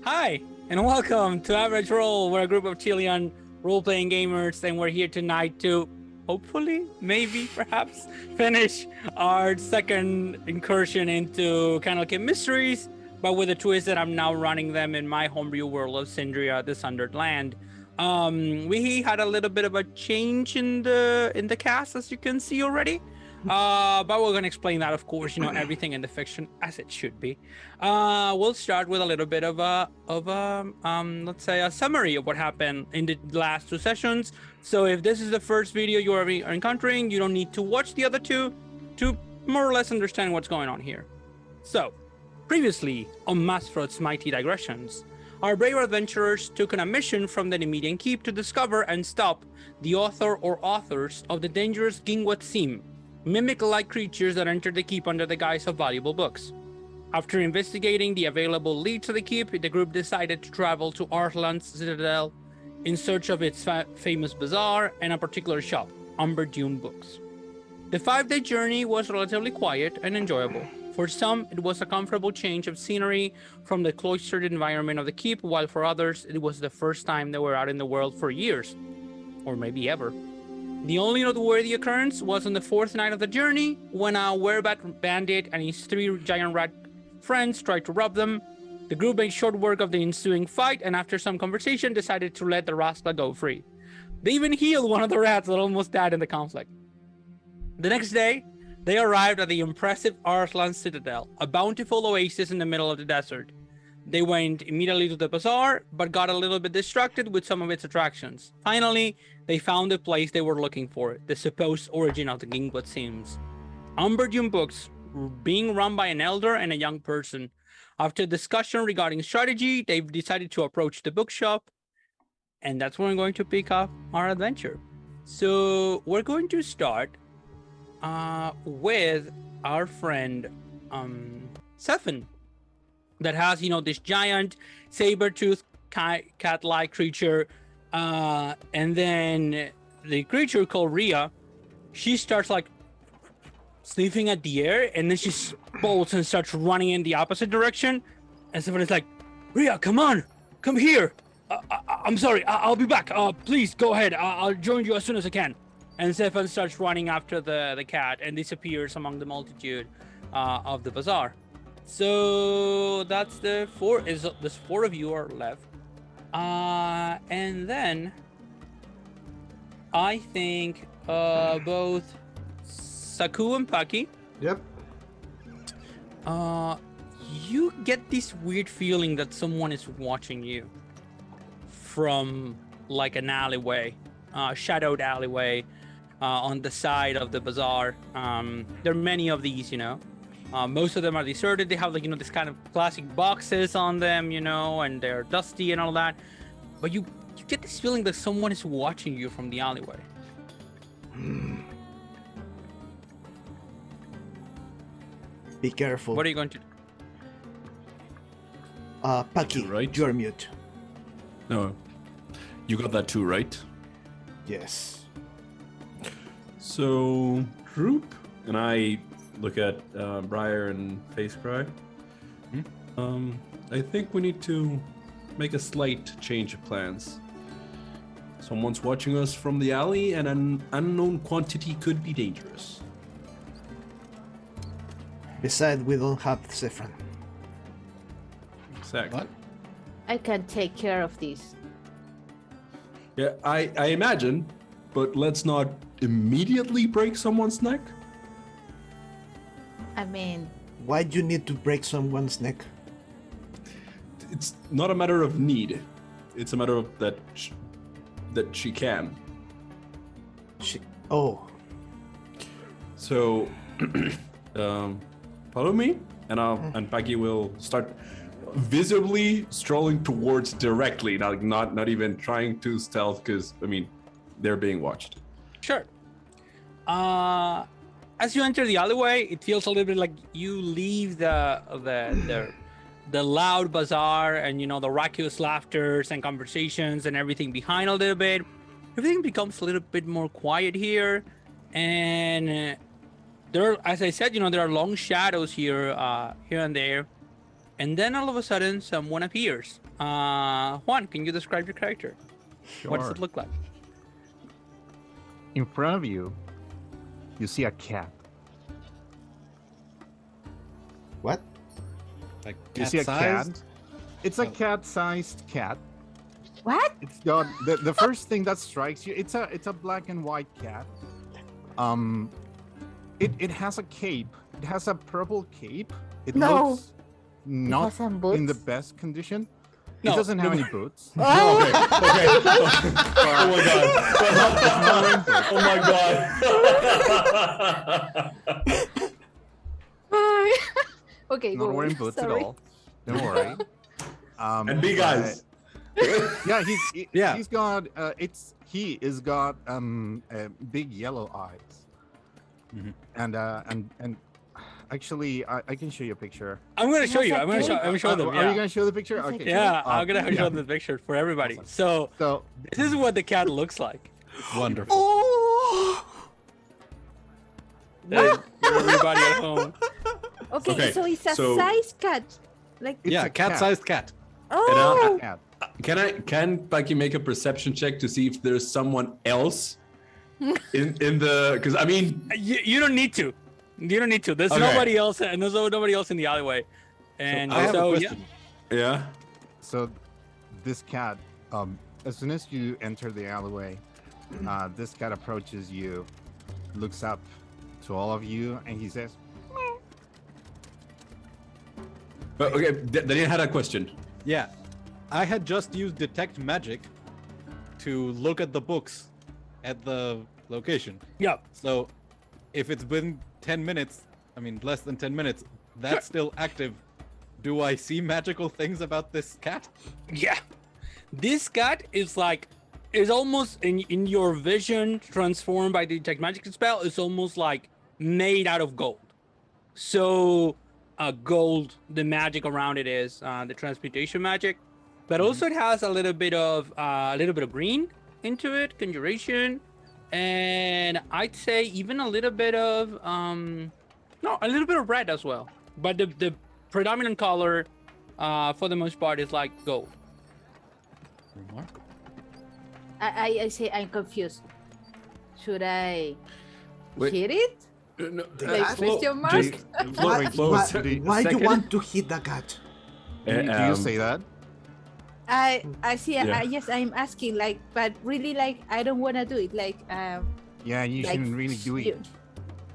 Hi, and welcome to Average Roll. We're a group of Chilean role-playing gamers, and we're here tonight to hopefully, maybe, perhaps, finish our second incursion into Candlekeep Mysteries, but with a twist that I'm now running them in my homebrew world of Syndria, the Sundered Land. We had a little bit of a change in the cast, as you can see already. But we're gonna explain that, of course, everything in the fiction as it should be. We'll start with a little bit of a let's say a summary of what happened in the last two sessions. So if this is the first video you are encountering, you don't need to watch the other two to more or less understand what's going on here. So, previously on Mazfroth's mighty Digressions, our brave adventurers took on a mission from the Nemedian Keep to discover and stop the author or authors of the dangerous Gingwat-Sim, mimic-like creatures that entered the keep under the guise of valuable books. After investigating the available leads of the keep, the group decided to travel to Arslan's citadel in search of its famous bazaar and a particular shop, Umber Dune Books. The 5-day journey was relatively quiet and enjoyable. For some, it was a comfortable change of scenery from the cloistered environment of the keep, while for others, it was the first time they were out in the world for years, or maybe ever. The only noteworthy occurrence was on the 4th night of the journey, when a werebat bandit and his 3 giant rat friends tried to rob them. The group made short work of the ensuing fight, and after some conversation, decided to let the rascal go free. They even healed one of the rats that almost died in the conflict. The next day, they arrived at the impressive Arslan Citadel, a bountiful oasis in the middle of the desert. They went immediately to the bazaar, but got a little bit distracted with some of its attractions. Finally, they found the place they were looking for, the supposed origin of the Gingwat-Sims. Umber Dune Books, being run by an elder and a young person. After discussion regarding strategy, they've decided to approach the bookshop, and that's where we're going to pick up our adventure. So we're going to start with our friend Sephin, that has, this giant saber-toothed cat-like creature, and then the creature called Rhea, she starts like sniffing at the air, and then she bolts and starts running in the opposite direction, and somebody's like, Rhea, come on, come here. I'm sorry, I'll be back. Please go ahead. I'll join you as soon as I can. And Sephin starts running after the cat and disappears among the multitude of the bazaar. So that's the 4. There's 4 of you are left, and then I think both Saku and Paki. Yep. You get this weird feeling that someone is watching you from like an alleyway, shadowed alleyway, on the side of the bazaar. There are many of these, most of them are deserted. They have this kind of classic boxes on them, and they're dusty and all that. But you get this feeling that someone is watching you from the alleyway. Be careful. What are you going to do? Paki, Right. you're mute. No, you got that too, right? Yes. So, group, and I look at Briar and Face Cry. I think we need to make a slight change of plans. Someone's watching us from the alley, and an unknown quantity could be dangerous. Besides, we don't have Sephin. Exactly. What? I can take care of these. Yeah, I imagine, but let's not immediately break someone's neck. I mean, Why do you need to break someone's neck? It's not a matter of need. It's a matter of that she can. Oh, So, follow me, and Paki will start visibly strolling towards directly, not even trying to stealth, because they're being watched. Sure. As you enter the alleyway, it feels a little bit like you leave the loud bazaar and the raucous laughters and conversations and everything behind a little bit. Everything becomes a little bit more quiet here, and there, as I said, there are long shadows here and there. and then all of a sudden someone appears. Juan, can you describe your character? Sure. What does it look like? In front of you, you see a cat. What? Like You see a cat. cat-sized? It's a Oh. cat-sized cat. What? It's got the first thing that strikes you. It's a black and white cat. It has a cape. It has a purple cape. It No. looks not has some in the boots? best condition. No, It doesn't have no. any boots. Okay. Okay. Oh my god. Oh my god. Okay, Not go wearing on. boots Sorry. at all. Don't worry. And big eyes. Yeah, Yeah. he's got he is got big yellow eyes. Mhm. And actually I can show you a picture. I'm gonna show Yes, you. I I'm gonna can. show. I'm gonna show them. Are you Yeah. gonna show the picture? Yes, I Okay. can. Yeah, I'm gonna yeah. show the picture for everybody. Awesome. So So this is what the cat looks like. Wonderful. Oh! For everybody at home. Okay, Okay, so it's a so- size cat. Like, It's Yeah, a cat. cat-sized cat. oh, cat. Can Paki make a perception check to see if there's someone else in the? Because I mean, You don't need to. You don't need to. There's Okay. nobody else, and there's nobody else in the alleyway. And I have a so yeah. question. yeah. So this cat, as soon as you enter the alleyway, this cat approaches you, looks up to all of you, and he says, But okay, Daniel had a question. Yeah, I had just used detect magic to look at the books at the location. Yeah. So if it's been 10 minutes, I mean less than 10 minutes, that's still active. Do I see magical things about this cat? Yeah. This cat is like is almost in your vision transformed by the detect magic spell. It's almost like made out of gold. So gold, the magic around it is the transmutation magic, but also it has a little bit of green into it, conjuration, and I'd say even a little bit of a little bit of red as well. But the predominant color for the most part is like gold. Remarkable. I say I'm confused. Should I Wait. hit it? No, Like question mark? just- Why, Flo, why, a why do you second. want to hit the cat? do you say that? I see. Yeah. Yes, I'm asking. Like, but really, like, I don't want to do it. Like, Yeah, you like, shouldn't really do it.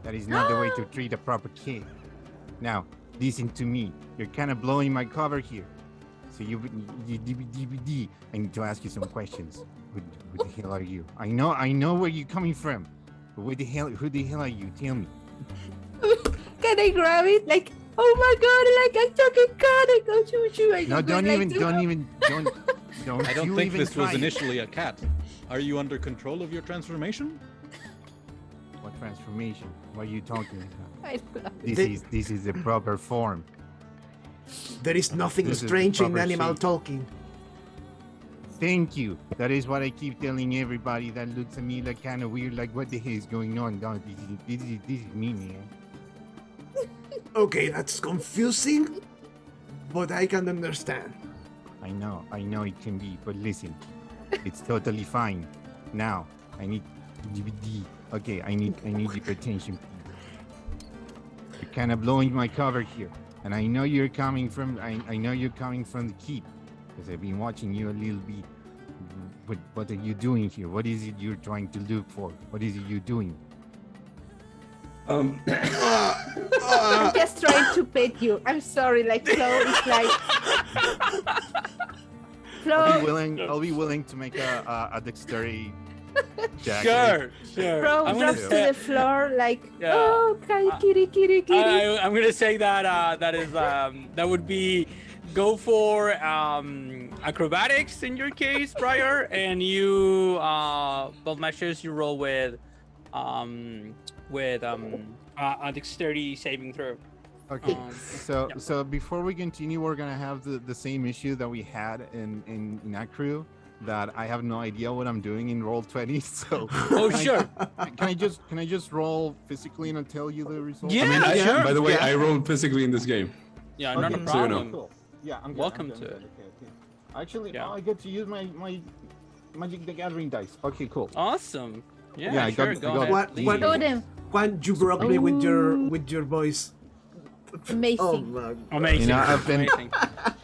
That is not the way to treat a proper kid. Now, listen to me. You're kind of blowing my cover here. So you I need to ask you some questions. Who the hell are you? I know where you're coming from. But who the hell are you? Tell me. Can I grab it? Like, oh my god! Like I'm talking cat. I go choo. I No, go, don't like, even, do- don't I don't you think even this was try. initially a cat. Are you under control of your transformation? What transformation? What are you talking about? I don't know. This is the proper form. There is nothing This is the strange in proper animal shape. talking. Thank you. That is what I keep telling everybody that looks at me like kind of weird, like what the hell is going on? No, this is me, man. Okay, that's confusing, but I can understand. I know it can be, but listen, it's totally fine. Now, I need DVD. Okay, I need your attention. You're kind of blowing my cover here, and I know you're coming from. I know you're coming from the keep, because I've been watching you a little bit. What are you doing here? What is it you're trying to look for? What is it you're doing? I'm just trying to pet you. I'm sorry. Like Flo is like. I'll be willing to make a dexterity check. Sure. Flo I'm gonna drops to say, the floor like, Yeah. oh, kitty. I'm gonna say that that is that would be go for acrobatics in your case, Briar, and you both measures you roll with a dexterity saving throw. Okay, so yeah. so before we continue, we're gonna have the same issue that we had in Acru, that I have no idea what I'm doing in Roll20. So Oh sure. can I just roll physically and I'll tell you the result? Yeah. I mean, sure. by the way, Yeah. I rolled physically in this game. Yeah, not a Okay, so you know. problem. Cool. Yeah, I'm good. Welcome I'm good, to I'm it. good. Okay. Actually, Yeah. I get to use my Magic the Gathering dice. Okay, cool. Awesome. Yeah, Yeah, I sure. got- Go I got- ahead. What- please. what- Show them. Juan, you broke me with Oh. your voice. Oh Amazing. my. Amazing. You know, I've been- Amazing.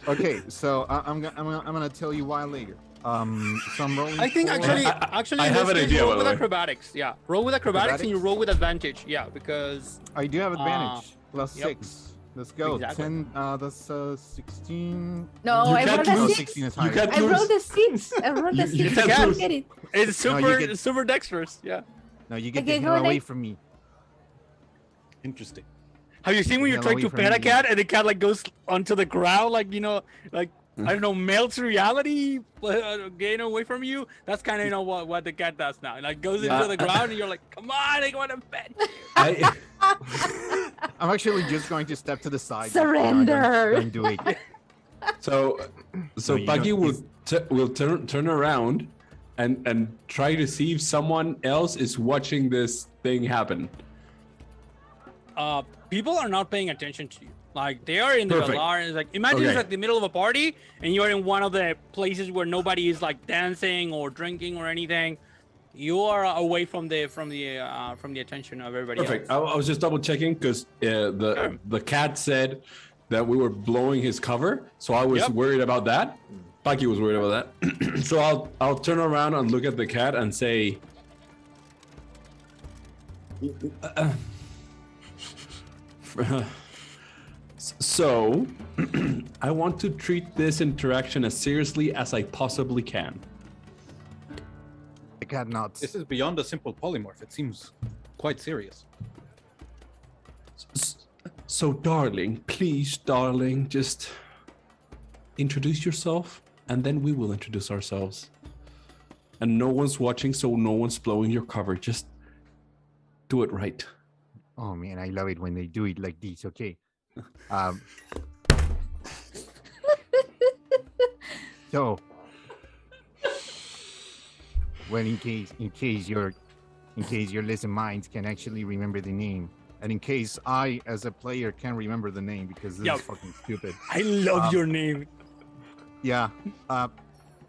Okay, so I'm gonna tell you why later. So I'm rolling. I think for- actually, I in have this an case, idea, roll by the with way. acrobatics. Yeah, roll with acrobatics and you Acrobatics? roll with advantage. Yeah, because I do have advantage. Plus yep. 6. Let's go. Exactly. 10. That's 16. No, You I can't rolled No, a lose. 16 6. is You higher. can't I lose. rolled a 6. I rolled a You 6. can't I lose. get it. it's No, you super get- super dexterous. Yeah. No, you get Okay, the go hell away next. from me. Interesting. Have you seen when you Hell try away to from pet a me. cat and the cat like goes onto the ground, like like I don't know, melts reality, gain away from you? That's kind of what the cat does now. It, like goes into the ground and you're like, come on, I want to pet you. I, I'm actually just going to step to the side. Surrender. Don't do it. so No, you Puggy don't- will turn around and try to see if someone else is watching this thing happen. People are not paying attention to you. Like they are in the Perfect. alarm. It's like imagine it's Okay. like the middle of a party and you're in one of the places where nobody is like dancing or drinking or anything. You are away from the attention of everybody Perfect. else. I was just double checking because the cat said that we were blowing his cover, so I was Yep. worried about that. Paki was worried about that. So I'll turn around and look at the cat and say, so I want to treat this interaction as seriously as I possibly can. The cat nods. This is beyond a simple polymorph. It seems quite serious. So, darling, please, darling, just introduce yourself, and then we will introduce ourselves. And no one's watching, so no one's blowing your cover. Just do it right. Oh man, I love it when they do it like this. Okay. So, well, in case your listen minds can actually remember the name, and in case I, as a player, can remember the name because this Yep. is fucking stupid. I love your name. Yeah.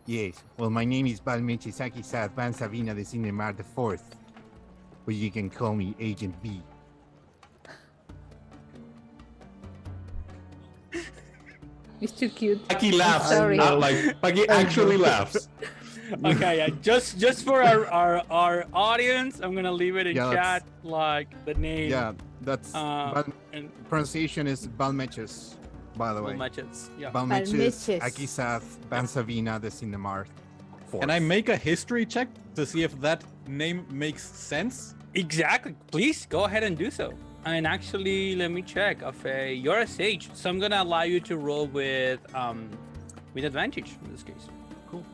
Yes. Well, my name is Balmeche Sakisat Van Savina de Cinemar the Fourth, but you can call me Agent B. It's too cute. Paki laughs. sorry. Paki actually laughs. Okay, yeah, just for our audience, I'm gonna leave it in Yeah, chat like the name. Yeah, that's And pronunciation is Balmeches, by the way. matches. Yeah. Balmeches, Balmeches. Akisath, Van Savina de Cinemar. Can I make a history check to see if that name makes sense? Exactly. Please go ahead and do so. And actually, let me check. You're a sage, so I'm gonna allow you to roll with advantage in this case. Cool.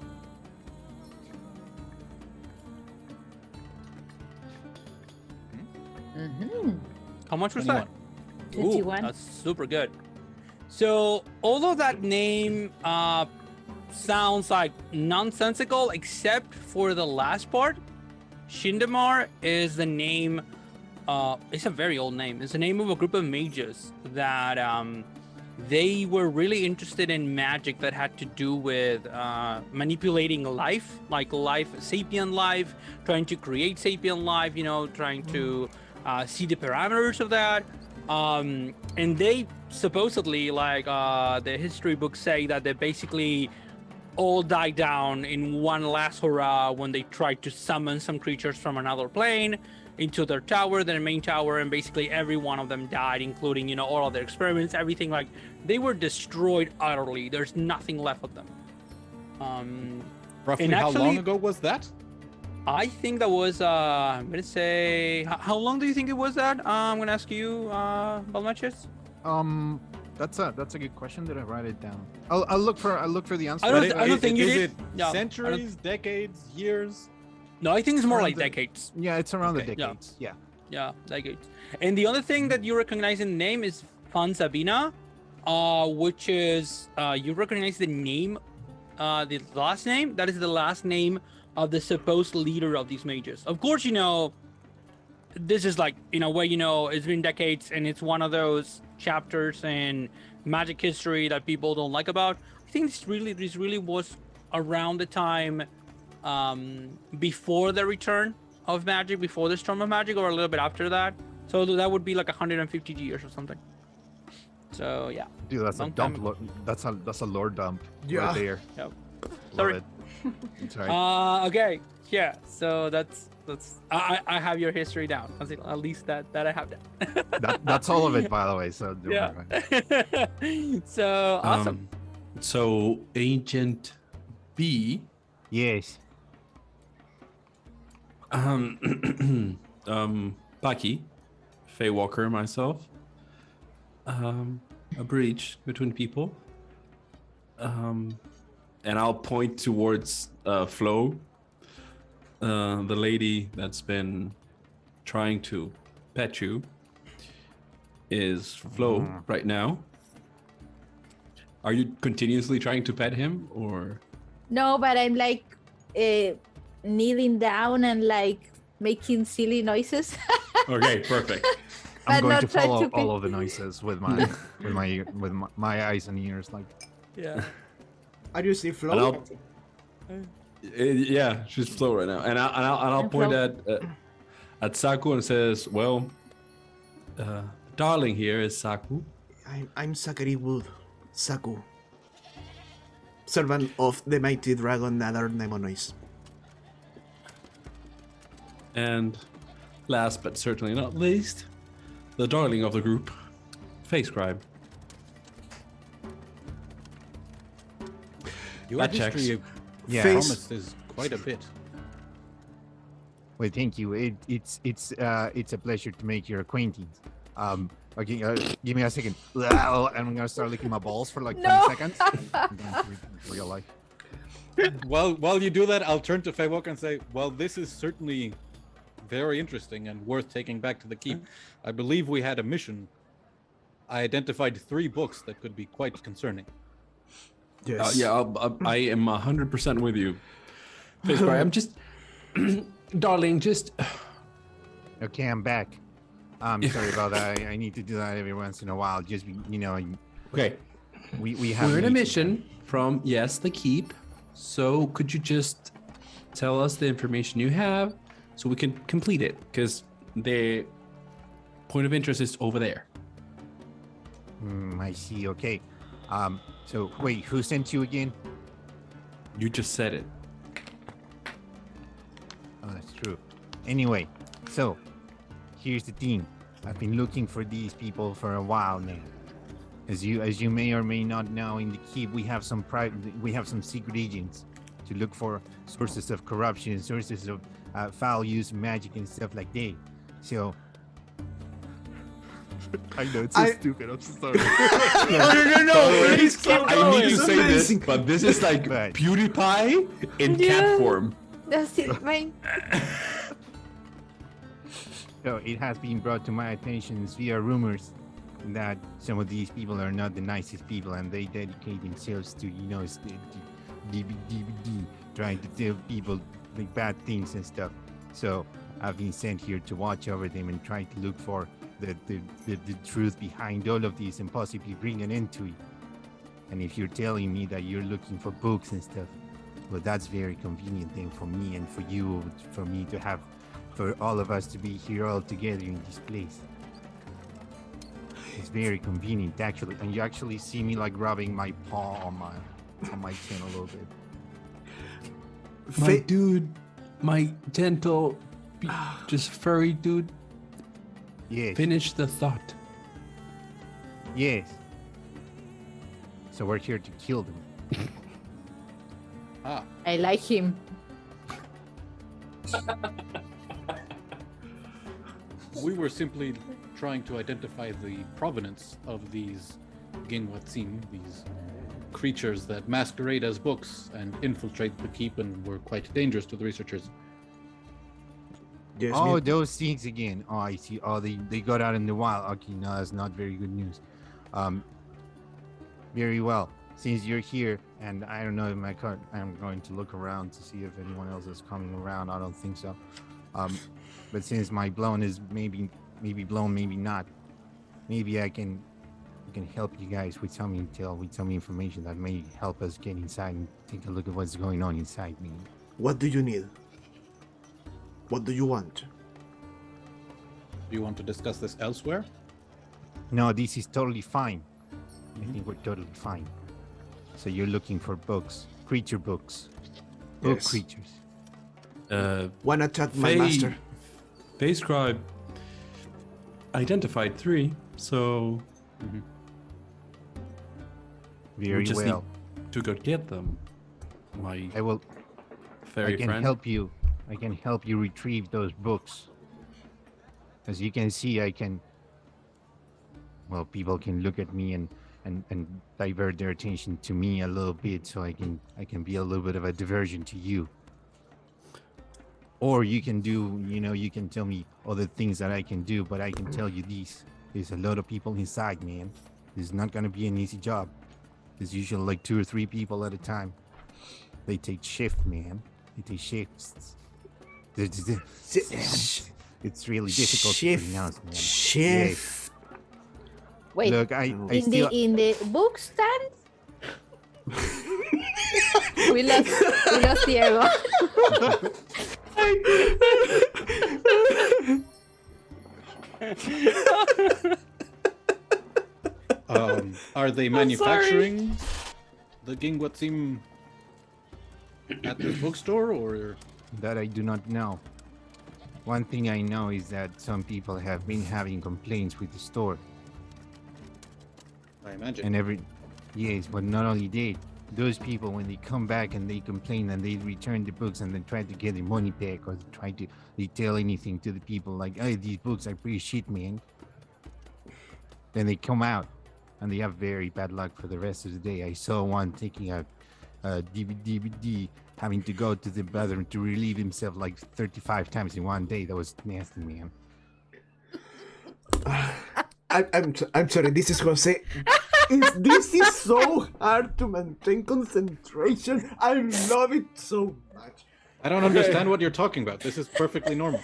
How much was 21. that? Ooh, 21. that's super good. So, although that name sounds like nonsensical, except for the last part, Shindamar is the name. It's a very old name. It's the name of a group of mages that they were really interested in magic that had to do with manipulating life, like life, sapient life, trying to create sapient life. Trying to see the parameters of that. And they supposedly, like the history books say, that they basically all died down in one last hurrah when they tried to summon some creatures from another plane into their tower, their main tower, and basically every one of them died, including all of their experiments, everything. Like they were destroyed utterly. There's nothing left of them. Roughly And how actually- long ago was that? I think that was I'm gonna say, how long do you think it was that? I'm gonna ask you, Balmachis. That's a good question. Did I write it down? I'll look for the answer. I don't think you is did. it Yeah, I don't- centuries, decades, years? No, I think it's more Around like the- decades. Yeah, it's around Okay, the yeah. decades. Yeah. Yeah, decades. And the other thing that you recognize in the name is Fan Sabina, which is you recognize the name, the last name. That is the last name of the supposed leader of these mages. Of course, this is like, in a way, it's been decades, and it's one of those chapters in magic history that people don't like about. I think this really was around the time before the return of magic, before the storm of magic, or a little bit after that. So that would be like 150 years or something. So yeah. Dude, that's a Long dump. time. That's a lore dump Yeah. right there. Yep. Love Sorry. it. It's all right. Okay. Yeah. So that's I have your history down. At least that I have down. That's all of it, by the way. So don't worry about it. Yeah. So awesome. So Ancient B, Yes. Bucky, Feywalker, myself, a breach between people, and I'll point towards Flo, the lady that's been trying to pet you. Is Flo right now? Are you continuously trying to pet him, or? No, but I'm like kneeling down and like making silly noises. Okay, perfect. I'm But going not to try follow to all be- of the noises with my eyes and ears. Like, Yeah. Are you still And floating? yeah, she's Flo right now, and I'll And point Flo. at Saku and says, "Well, darling here is Saku, I'm Zachary Wood, Saku, servant of the mighty dragon Nether Nemonois. and last but certainly not least, the darling of the group, Face Scribe." Your That checks. history Yeah. Face- promises quite a bit. Well, thank you. It's a pleasure to make your acquaintance. Okay, give me a second. I'm gonna start licking my balls for like 20 No. seconds. Real life. While you do that, I'll turn to Feywalker and say, well, this is certainly very interesting and worth taking back to the keep. I believe we had a mission. I identified 3 books that could be quite concerning. Yes. I am 100% with you, Face Scribe. I'm just, darling, just. Okay, I'm back. Sorry about that. I need to do that every once in a while. Just Okay, we have. we're in a meetings. mission from the keep. So could you just tell us the information you have so we can complete it? Because the point of interest is over there. I see. Okay. So wait, who sent you again? You just said it. Oh, that's true. Anyway, so here's the thing. I've been looking for these people for a while now. As you may or may not know, in the keep we have some secret agents to look for sources of corruption, sources of foul use of magic and stuff like that. So I know it's so I- stupid. I'm so sorry. No. Please keep I need going. to It's say this, amazing. but this is like But- PewDiePie in Yeah. cat form. That's it. Mine. So it has been brought to my attention via rumors that some of these people are not the nicest people, and they dedicate themselves to, DVD, trying to tell people like bad things and stuff. So I've been sent here to watch over them and try to look for the truth behind all of this and possibly bring an end to it. And if you're telling me that you're looking for books and stuff, well, that's very convenient thing for me and for you, for me to have, for all of us to be here all together in this place. It's very convenient, actually, and you actually see me like rubbing my paw on my chin a little bit. My dude, my gentle, just furry dude, Yes, finish the thought. yes. So we're here to kill them. Ah, I like him. we were simply trying to identify the provenance of these Gingwatsim, these creatures that masquerade as books and infiltrate the keep and were quite dangerous to the researchers. Yes, Oh, me- those things again. Oh, I see. Oh, they got out in the wild. Okay, no, that's not very good news. Very well. Since you're here, and I don't know if I'm going to look around to see if anyone else is coming around. I don't think so. But since my blown is maybe blown, maybe not. Maybe I can can help you guys with some intel, with some information that may help us get inside and take a look at what's going on inside me. What do you need? What do you want? Do you want to discuss this elsewhere? No, this is totally fine. I think we're totally fine. So you're looking for books, creature books, book Yes. creatures. One attack my master. Fey Scribe identified 3, so Very we just well. need to go get them. My I will. fairy I can friend. help you. I can help you retrieve those books. As you can see, I can. Well, people can look at me and divert their attention to me a little bit, so I can be a little bit of a diversion to you. Or you can do, you can tell me other things that I can do, but I can tell you this: there's a lot of people inside, man. This is not gonna be an easy job. There's usually like 2 or 3 people at a time. They take shift, man. They take shifts. It's really difficult to pronounce, man. Shift. Wait, Look, I in still. the book stand? we lost Diego. Are they manufacturing the Gingwatsim at this bookstore, or That I do not know. One thing I know is that some people have been having complaints with the store. I imagine? And yes, but not only that, those people, when they come back and they complain and they return the books and then try to get their money back, or they tell anything to the people like, hey, these books are pretty shit, man. Then they come out and they have very bad luck for the rest of the day. I saw one taking a DVD, having to go to the bathroom to relieve himself like 35 times in one day. That was nasty, man. I'm sorry, this is Jose. This is so hard to maintain concentration. I love it so much. I don't understand what you're talking about. This is perfectly normal.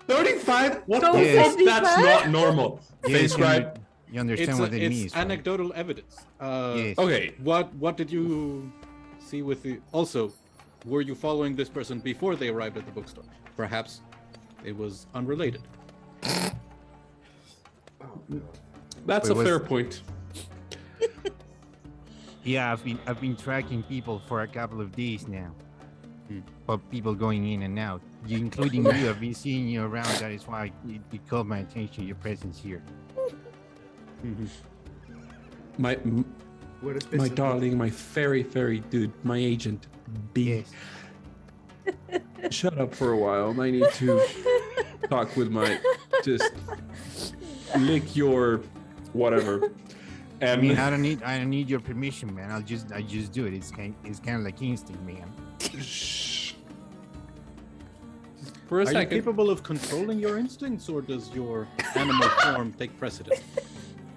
35? What Don't the Yes. fuck? That's not normal. Fey Yes, Scribe. you understand what it it's means, right? anecdotal evidence. Yes. Okay. What did you see with the? Also, were you following this person before they arrived at the bookstore? Perhaps it was unrelated. That's Wait, a was- fair point. Yeah, I've been tracking people for a couple of days now. But people going in and out, including you. I've been seeing you around. That is why it caught my attention. Your presence here. My We're my special. darling, my fairy dude, my agent, B. Yes. Shut up for a while. I need to talk with my just lick your whatever. I And mean, I don't need your permission, man. I just do it. It's kind of like instinct, man. shh. For a Are you second. capable of controlling your instincts, or does your animal form take precedence?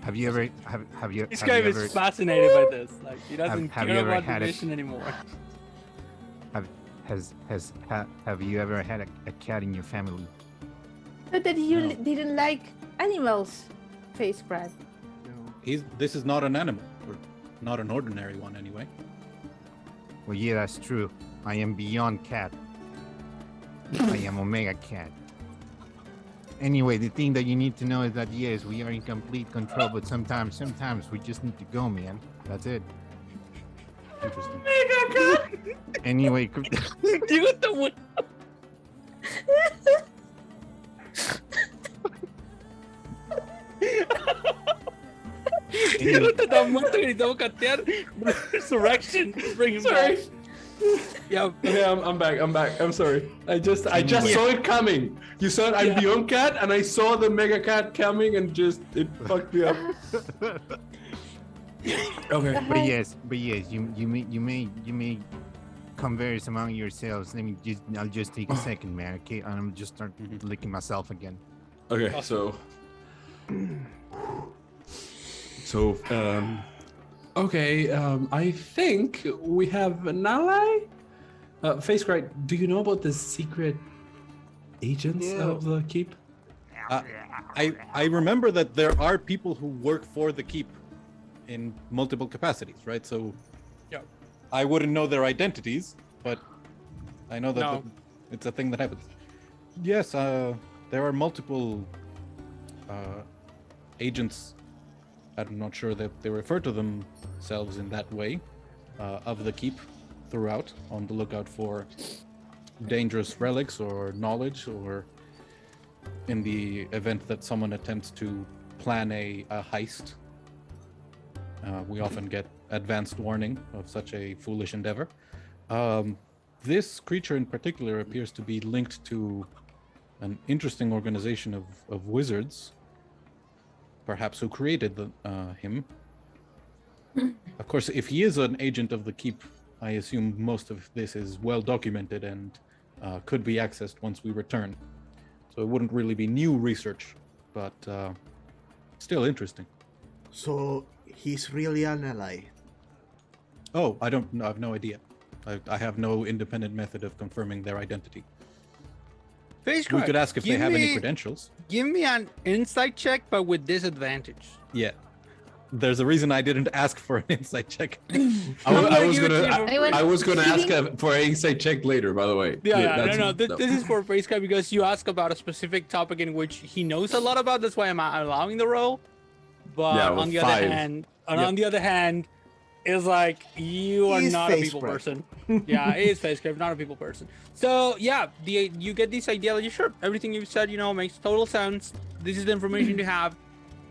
Have you ever have you This have guy you is ever fascinated by this. Like he doesn't have you care ever about had the a- mission anymore. have you ever had a cat in your family? But that you No. didn't like animals, Face Brad. This is not an animal, or not an ordinary one anyway. Well, yeah, that's true. I am beyond cat. I am Omega Cat. Anyway, the thing that you need to know is that yes, we are in complete control, but sometimes we just need to go, man. That's it. Interesting. Anyway, You got the one. anyway, Te da muerto que necesitamos catear. Resurrection. Bring him Sorry. back. Yeah. Okay, I'm back. I'm sorry. I just saw it coming. You saw it. I'm Yeah. beyond cat, and I saw the mega cat coming, and just it fucked me up. Okay. but yes, you may converse among yourselves. I'll just take a second, man. Okay, and I'm just start licking myself again. Okay. Okay. I think we have an ally. Face Cry, do you know about the secret agents Yeah. of the keep? I remember that there are people who work for the keep in multiple capacities, right? So, Yeah. I wouldn't know their identities, but I know that No. it's a thing that happens. Yes, there are multiple agents. I'm not sure that they refer to themselves in that way, of the keep throughout, on the lookout for dangerous relics or knowledge, or in the event that someone attempts to plan a heist. We often get advanced warning of such a foolish endeavor. This creature in particular appears to be linked to an interesting organization of wizards, perhaps who created him. Of course, if he is an agent of the keep, I assume most of this is well documented and could be accessed once we return. So it wouldn't really be new research, but still interesting. So he's really an ally. Oh, I don't know. I have no idea. I have no independent method of confirming their identity. We could ask if they have any credentials. Give me an insight check, but with disadvantage. Yeah. There's a reason I didn't ask for an insight check. I was gonna ask for an insight check later. By the way. No. This is for Basecamp because you ask about a specific topic in which he knows a lot about. That's why I'm allowing the roll. But Yeah, on the 5. other hand, it's like you are He's not a face people spread. person. Yeah, it is Basecamp, not a people person. So yeah, you get this idea that sure everything you've said, makes total sense. This is the information you have.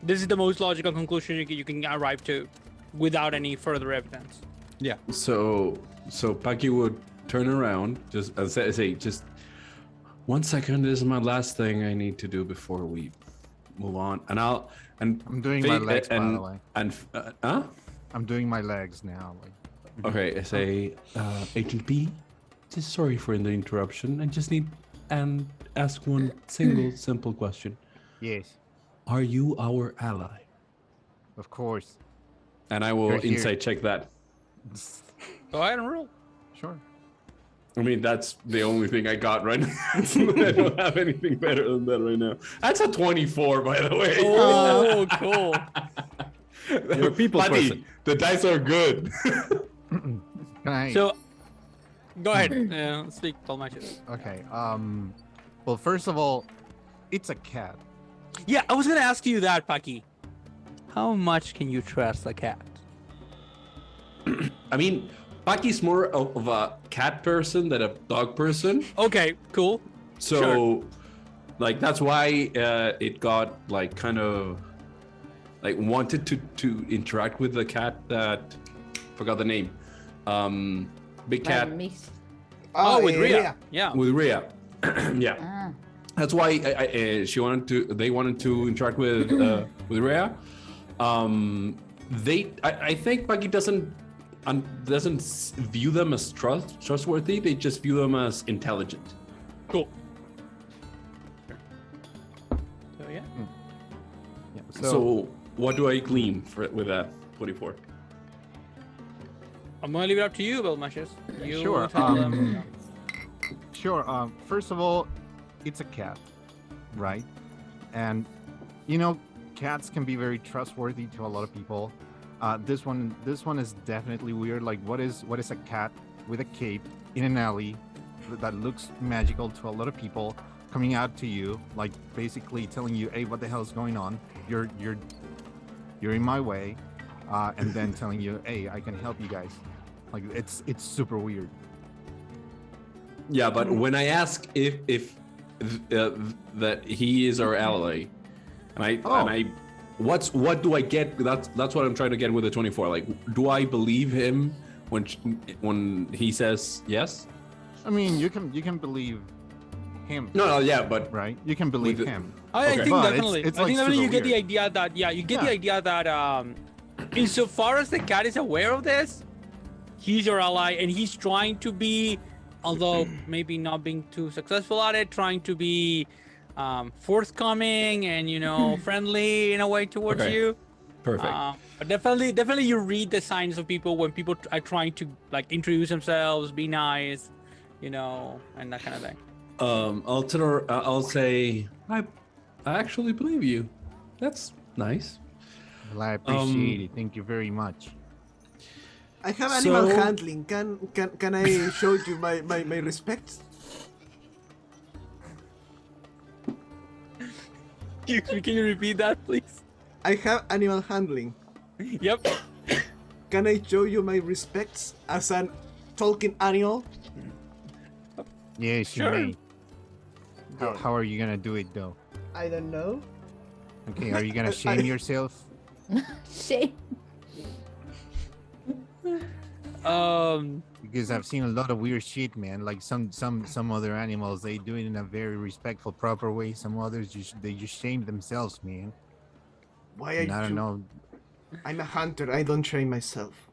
This is the most logical conclusion you can arrive to, without any further evidence. Yeah. So Paki would turn around, just say, just 1 second. This is my last thing I need to do before we move on, and I'm doing my legs, by the way. Huh? I'm doing my legs now. Okay, I say, Agent B, just sorry for the interruption. I just need and ask one simple question. Yes, Are you our ally? of course. And I will You're here. insight check that. Go ahead and roll. Sure. I mean, that's the only thing I got right now. I don't have anything better than that right now. That's a 24, by the way. Oh, cool. You're a people Buddy, person. the dice are good. Can I? So, go ahead. Speak, Tolmachus. Okay. Well, first of all, it's a cat. Yeah, I was gonna ask you that, Paki. How much can you trust a cat? I mean, Paki's more of a cat person than a dog person. Okay, cool. So, Sure. like, that's why it got, like, kind of, like, wanted to interact with the cat that, forgot the name. Big cat Oh, with Rhea. yeah. Yeah. with Rhea. Yeah. Ah. That's why they wanted to interact with Rhea. I think Paki doesn't view them as trustworthy. They just view them as intelligent. Cool. So yeah. Yeah. So what do I glean with that 24? I'm gonna leave it up to you, Belmashus. You Sure, tell them. Sure. First of all, it's a cat, right? And cats can be very trustworthy to a lot of people. This one is definitely weird. Like, what is a cat with a cape in an alley that looks magical to a lot of people, coming out to you, like basically telling you, "Hey, what the hell is going on? You're in my way," and then telling you, "Hey, I can help you guys." Like, it's super weird. Yeah, but when I ask if that he is our ally, what do I get? That's what I'm trying to get with the 24. Like, do I believe him when he says yes? I mean, you can believe him. No, yeah, but Right? You can believe With the- him. I Okay. think But definitely. it's I think like definitely you super get the weird. idea that you get the Yeah. idea that insofar as the cat is aware of this, he's your ally and he's trying to be, although maybe not being too successful at it, trying to be forthcoming and friendly in a way towards Okay. you. perfect. But definitely you read the signs of people when people are trying to like introduce themselves, be nice, and that kind of thing. I'll say I actually believe you. That's nice. Well, I appreciate it. Thank you very much. I have animal So- handling. Can I show you my respects? Excuse me, can you repeat that, please? I have animal handling. Yep. Can I show you my respects as an talking animal? Yes, Sure. you may. How are you gonna do it though? I don't know. Okay, are you gonna shame yourself? Shame. Because I've seen a lot of weird shit, man. Like some other animals, they do it in a very respectful, proper way. Some others they just shame themselves, man. Why are And I don't you? know. I'm a hunter. I don't train myself.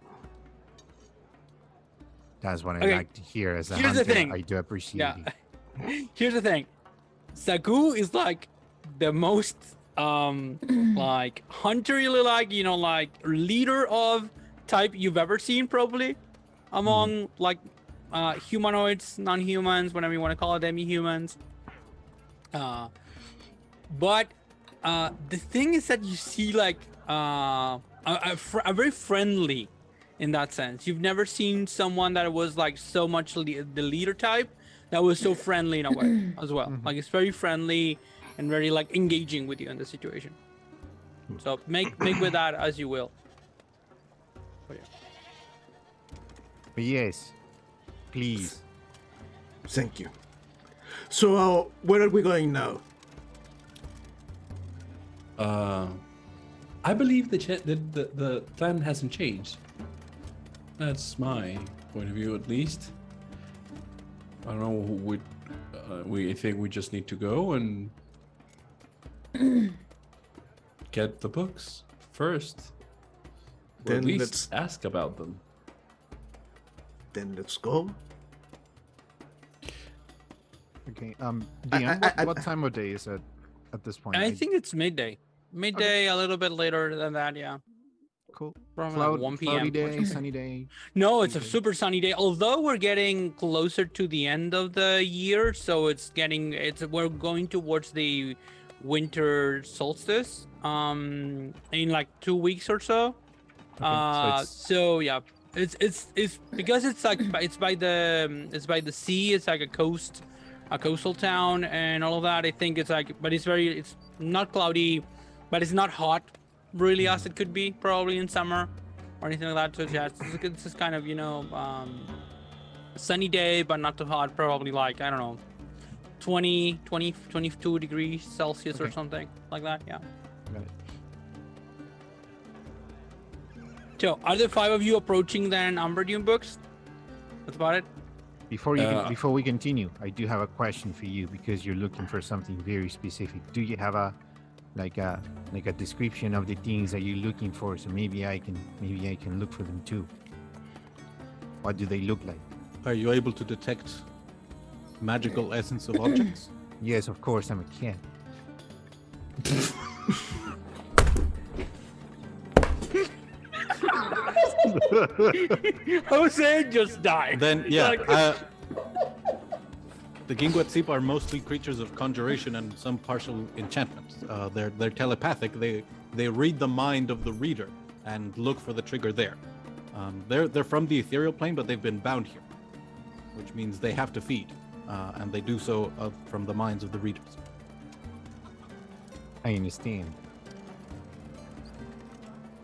That's what I Okay, like to hear as a here's the hunter. thing. I do appreciate Yeah. it. Here's the thing. Sagu is like the most like hunterly, like, you know, like leader of type you've ever seen, probably among like humanoids, non-humans, whatever you want to call it, demi-humans. But the thing is that you see like a very friendly in that sense. You've never seen someone that was like so much the leader type that was so friendly in a way as well. Like it's very friendly and very like engaging with you in the situation. So make with that as you will. But yeah. But yes, please. Thank you. So, where are we going now? I believe the plan hasn't changed. That's my point of view, at least. I don't know. We think we just need to go and get the books first, or Then at least let's- ask about them. Then let's go. Okay. I- Dion, I- what time of day is it at this point? I think it's midday. Midday, a little bit later than that, yeah. cool. Probably like 1 Cloudy p.m. day, sunny day. No, it's a Okay. super sunny day. Although we're getting closer to the end of the year, so we're going towards the winter solstice. In like 2 weeks or so. So yeah, it's because it's like it's by the sea. It's like a coastal town and all of that. I think it's like, but it's not cloudy, but it's not hot really as it could be probably in summer or anything like that. So yeah, it's just kind of, you know, sunny day but not too hot, probably like, I don't know, 22 degrees Celsius or Okay. something like that. Yeah. Got it. So are the 5 of you approaching then Umber Dune books? That's about it. Before we continue, I do have a question for you because you're looking for something very specific. Do you have a description of the things that you're looking for, so maybe I can look for them too? What do they look like? Are you able to detect magical essence of objects? Yes, of course, I'm a cat. Jose just died. Then yeah, Like- the Gingwatsip are mostly creatures of conjuration and some partial enchantment. They're telepathic. They read the mind of the reader and look for the trigger there. They're from the ethereal plane, but they've been bound here, which means they have to feed, and they do so from the minds of the readers. I understand.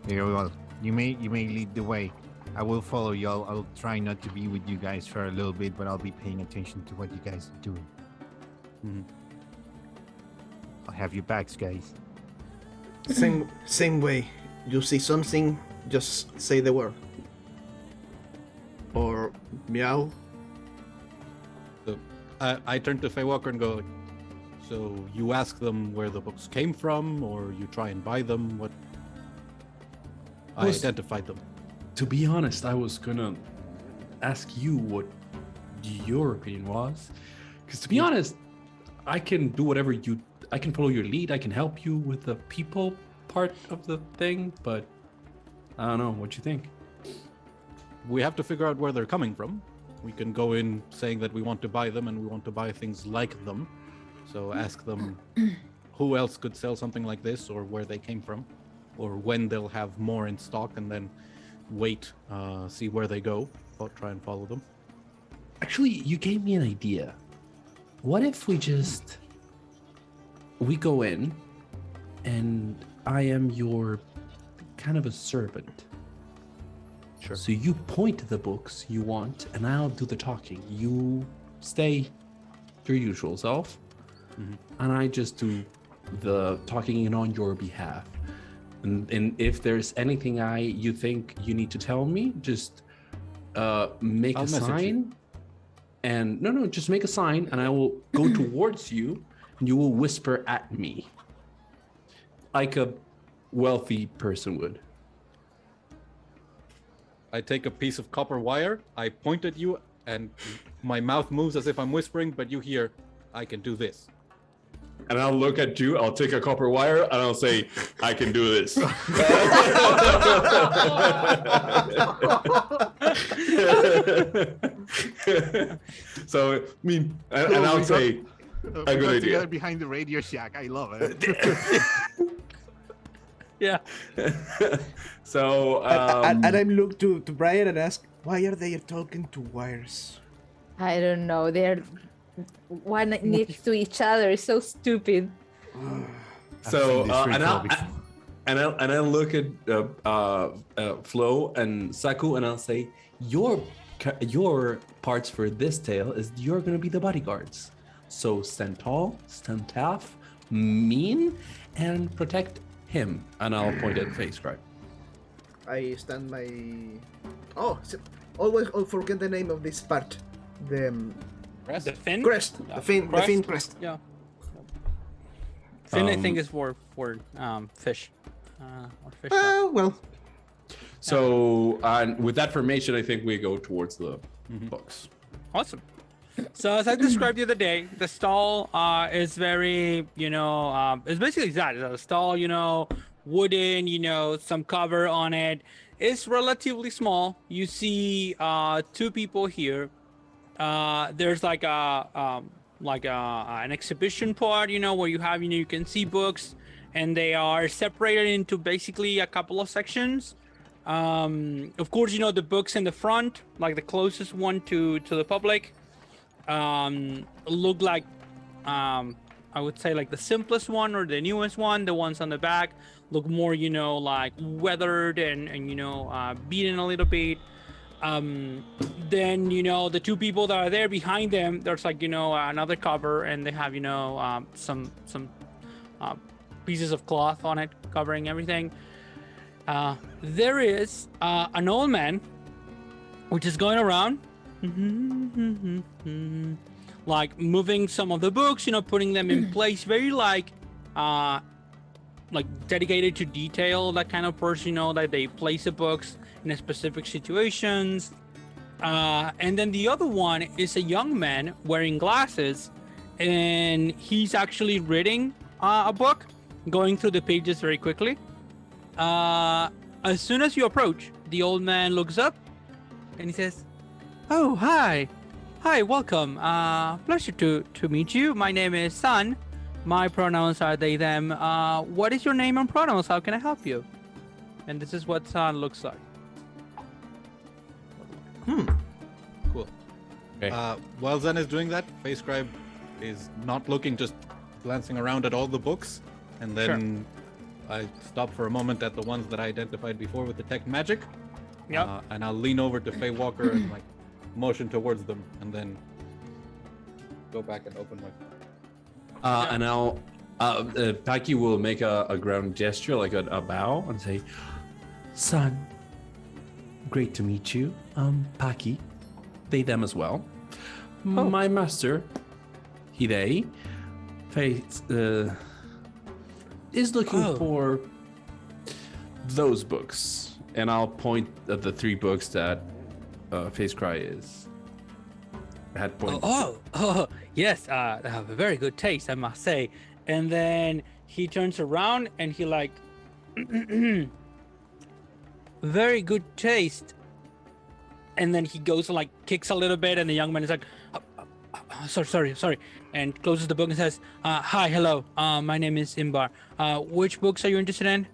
Very well. You may lead the way. I will follow you. I'll try not to be with you guys for a little bit, but I'll be paying attention to what you guys are doing. Mhm. I'll have your backs, guys. Same way. You see something, just say the word. Or meow. So I turn to Faye Walker and go, so you ask them where the books came from, or you try and buy them? What? I Was- identified them. To be honest, I was gonna ask you what your opinion was, because to be honest, I can do whatever I can follow your lead. I can help you with the people part of the thing, but I don't know what you think. We have to figure out where they're coming from. We can go in saying that we want to buy them and we want to buy things like them. So ask them who else could sell something like this, or where they came from, or when they'll have more in stock, and then wait, see where they go, try and follow them. Actually, you gave me an idea. What if we go in and I am your kind of a servant. Sure. So you point to the books you want and I'll do the talking. You stay your usual self and I just do the talking on your behalf. And if there's anything you think you need to tell me, just make I'll a message sign. you. And no, just make a sign and I will go towards you and you will whisper at me. Like a wealthy person would. I take a piece of copper wire, I point at you, and my mouth moves as if I'm whispering, but you hear, I can do this. And I'll look at you, I'll take a copper wire, and I'll say, I can do this. So, I mean, and I'll say, a good idea. Together behind the Radio Shack. I love it. Yeah. So, and I look to Brian and ask, why are they talking to wires? I don't know. They're one next to each other. It's so stupid. so I've seen this and I'll look at Flo and Saku and I'll say, your parts for this tale is you're gonna be the bodyguards. So stand tall, stand tough, mean, and protect him. And I'll point at FaceCry. I stand my... always forget the name of this part. The The fin? crest. Yeah. The fin crest. Yeah. Fin, I think, is for fish. Or fish. Well, So with that formation, I think we go towards the books. Awesome. So as I described the other day, the stall is very, it's basically that. It's a stall, wooden, some cover on it. It's relatively small. You see two people here. There's like an exhibition part, where you have, you can see books, and they are separated into basically a couple of sections. Of course, the books in the front, like the closest one to the public, look like I would say like the simplest one or the newest one. The ones on the back look more like weathered and beaten a little bit. Then the two people that are there behind them, there's like another cover, and they have some pieces of cloth on it covering everything. There is an old man which is going around like moving some of the books, putting them in place, very like dedicated to detail, that kind of person, that they place the books in specific situations. And then the other one is a young man wearing glasses, and he's actually reading a book, going through the pages very quickly. As soon as you approach, the old man looks up and he says, "Oh, hi, welcome. Pleasure to meet you. My name is Sun. My pronouns are they, them. What is your name and pronouns? How can I help you?" And this is what Sun looks like. Cool. Okay. While Zen is doing that, FaceScribe is not looking, just glancing around at all the books, and then I stop for a moment at the ones that I identified before with detect magic. Yep. And I'll lean over to Faye Walker and motion towards them, and then go back and open my. And I'll Paki will make a ground gesture, like a bow, and say, "Son, great to meet you. Paki, they, them as well. My master, he, they, is looking for those books." And I'll point at the three books that FaceCry had pointed. Oh, yes. They have a very good taste, I must say. And then he turns around and he very good taste. And then he goes and kicks a little bit, and the young man is like, sorry, and closes the book and says, "Hi, hello. My name is Imbar. Which books are you interested in?"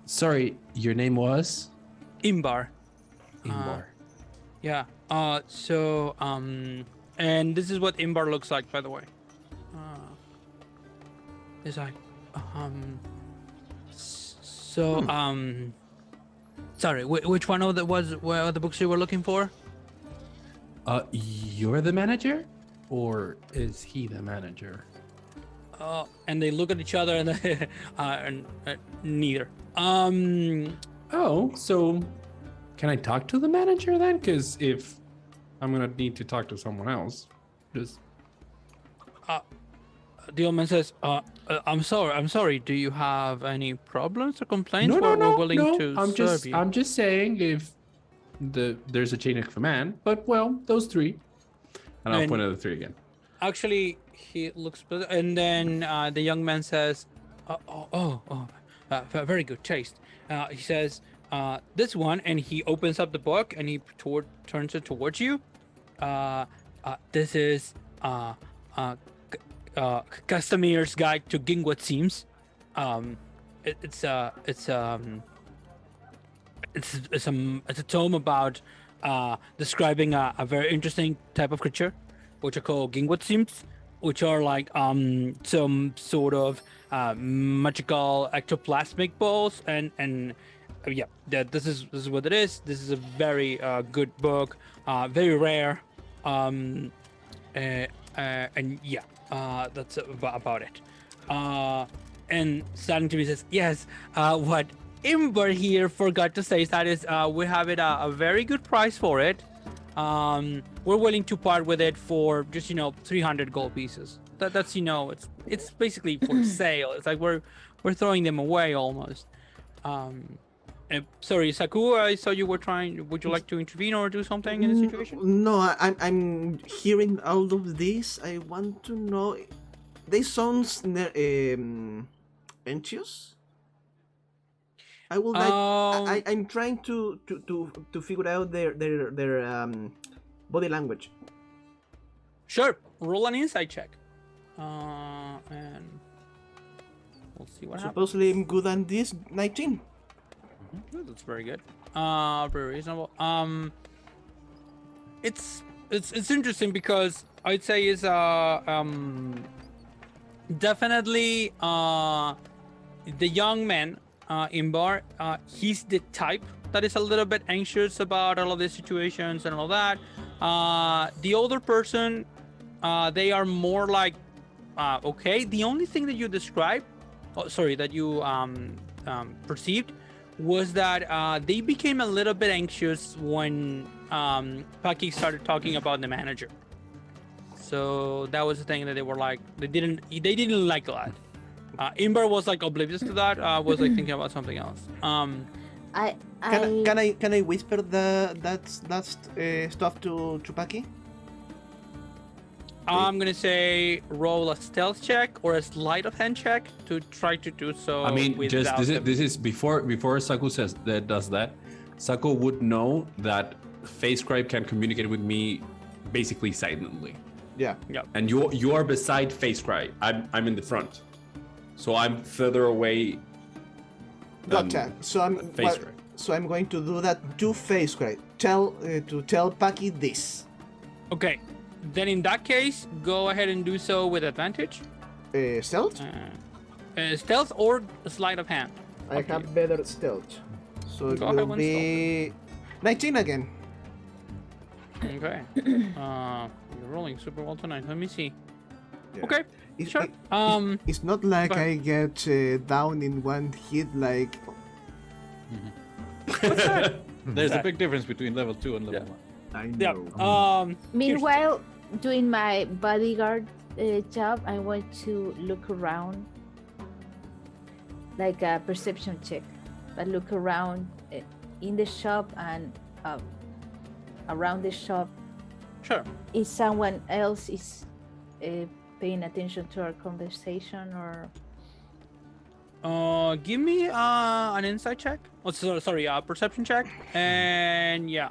Sorry, your name was? Imbar. Imbar. Yeah. And this is what Imbar looks like, by the way. It's like, sorry, which one of the were the books you were looking for? You're the manager? Or is he the manager? And they look at each other and neither. Oh, so can I talk to the manager then? Because if I'm gonna need to talk to someone else, just The old man says, I'm sorry. Do you have any problems or complaints? no. We're willing to serve you. I'm just saying if there's a chain of command, but well, those three, and I'll point at the three again. Actually, he looks, and then the young man says, very good taste. He says, this one, and he opens up the book and he turns it towards you. This is Castamir's Guide to Gingwat Seams. It's a tome about describing a very interesting type of creature, which are called Gingwat Seams, which are like some sort of magical ectoplasmic balls, and this is what it is. This is a very good book, very rare, and yeah. That's about it. And starting to me says, yes, what Imber here forgot to say is that is we have it a very good price for it. We're willing to part with it for just 300 gold pieces. That's it's basically for sale. It's like we're throwing them away almost. Sorry, Saku, I saw you were trying. Would you like to intervene or do something in the situation? No, I'm hearing all of this. I want to know. They sound anxious. I would like. I'm trying to figure out their body language. Sure. Roll an insight check. And we'll see what happens. Supposedly I'm good at this. 19. That's very good. Very reasonable. It's interesting because I'd say is definitely the young man Imbar. He's the type that is a little bit anxious about all of these situations and all that. The older person, they are more like okay. The only thing that you described, that you perceived, was that they became a little bit anxious when Paki started talking about the manager. So that was the thing that they were like, they didn't like a lot. Imber was like oblivious to that. Was like thinking about something else. Can I whisper that stuff to Paki? I'm gonna say roll a stealth check or a sleight of hand check to try to do so. I mean, just this is before Saku does that. Saku would know that face scribe can communicate with me basically silently. Yeah. And you are beside face scribe. I'm in the front, so I'm further away. Gotcha. So I'm going to do that to face scribe. Tell Paki this. Okay. Then in that case, go ahead and do so with advantage. Stealth? Stealth or sleight of hand. I have better stealth. So it Go will ahead, be 19 again. Okay. You're rolling super well tonight. Let me see. Yeah. Okay. Sure. It's not like I get down in one hit like... There's a big difference between level 2 and level 1. I Yeah. know. Meanwhile, doing my bodyguard job, I want to look around, like a perception check, but look around in the shop and around the shop. Sure. If someone else is paying attention to our conversation, or Give me an insight check. Oh, sorry, perception check. And yeah,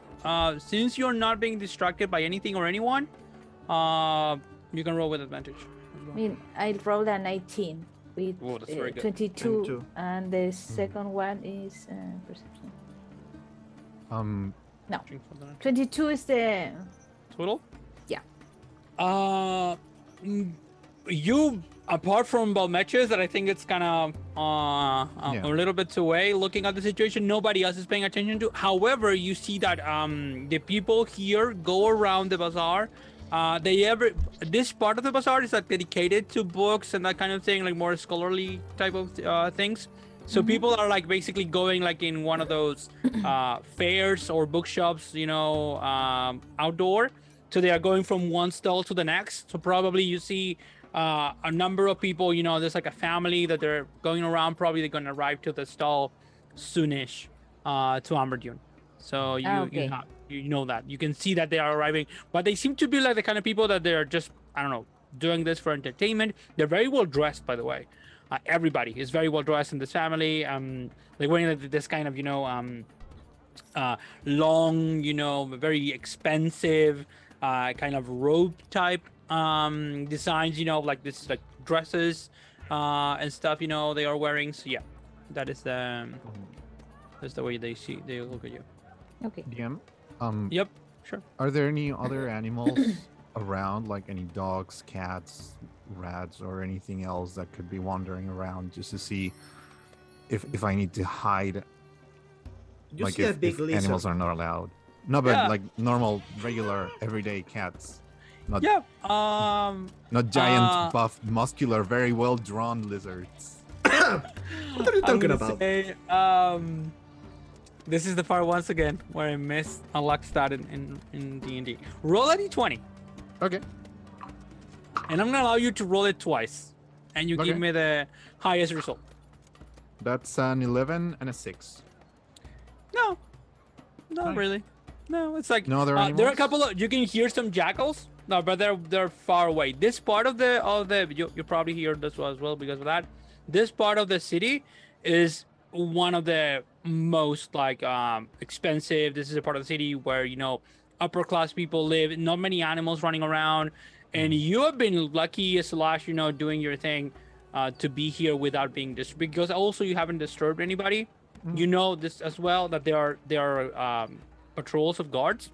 since you're not being distracted by anything or anyone, You can roll with advantage. I mean, I rolled a 19 with Oh, that's very good. 22, 22. and the second one is perception. No, 22 is the Total? Yeah. You, apart from Balmeches, that I think it's kind of a little bit away, looking at the situation, nobody else is paying attention to. However, you see that the people here go around the bazaar. This part of the bazaar is like dedicated to books and that kind of thing, like more scholarly type of things. So people are like basically going like in one of those fairs or bookshops, outdoor. So they are going from one stall to the next. So probably you see a number of people, there's like a family that they're going around. Probably they're going to arrive to the stall soonish to Amberdew. So you know that. You can see that they are arriving. But they seem to be like the kind of people that they're just, I don't know, doing this for entertainment. They're very well dressed, by the way. Everybody is very well dressed in this family. They're wearing this kind of, long, very expensive kind of robe type designs, like this, like dresses and stuff, they are wearing. So yeah, that's the way they look at you. Okay. DM. Yep, sure. Are there any other animals around, like any dogs, cats, rats, or anything else that could be wandering around, just to see if I need to hide? You Like see a if big lizard. animals are not allowed. No, but Yeah. like normal, regular, everyday cats. Not Yeah. not giant, buff, muscular, very well drawn lizards. What are you talking about? This is the part once again where I missed a luck stat in D&D. Roll a d20, Okay. and I'm gonna allow you to roll it twice, and you give Okay. me the highest result. That's an 11 and a 6. No, not Nice. really. No, it's like No other there are a animals? couple of. You can hear some jackals. No, but they're far away. This part of the you probably hear this as well because of that. This part of the city is one of the most like expensive. This is a part of the city where upper class people live. Not many animals running around, and you have been lucky slash doing your thing to be here without being disturbed, because also you haven't disturbed anybody. You know this as well, that there are patrols of guards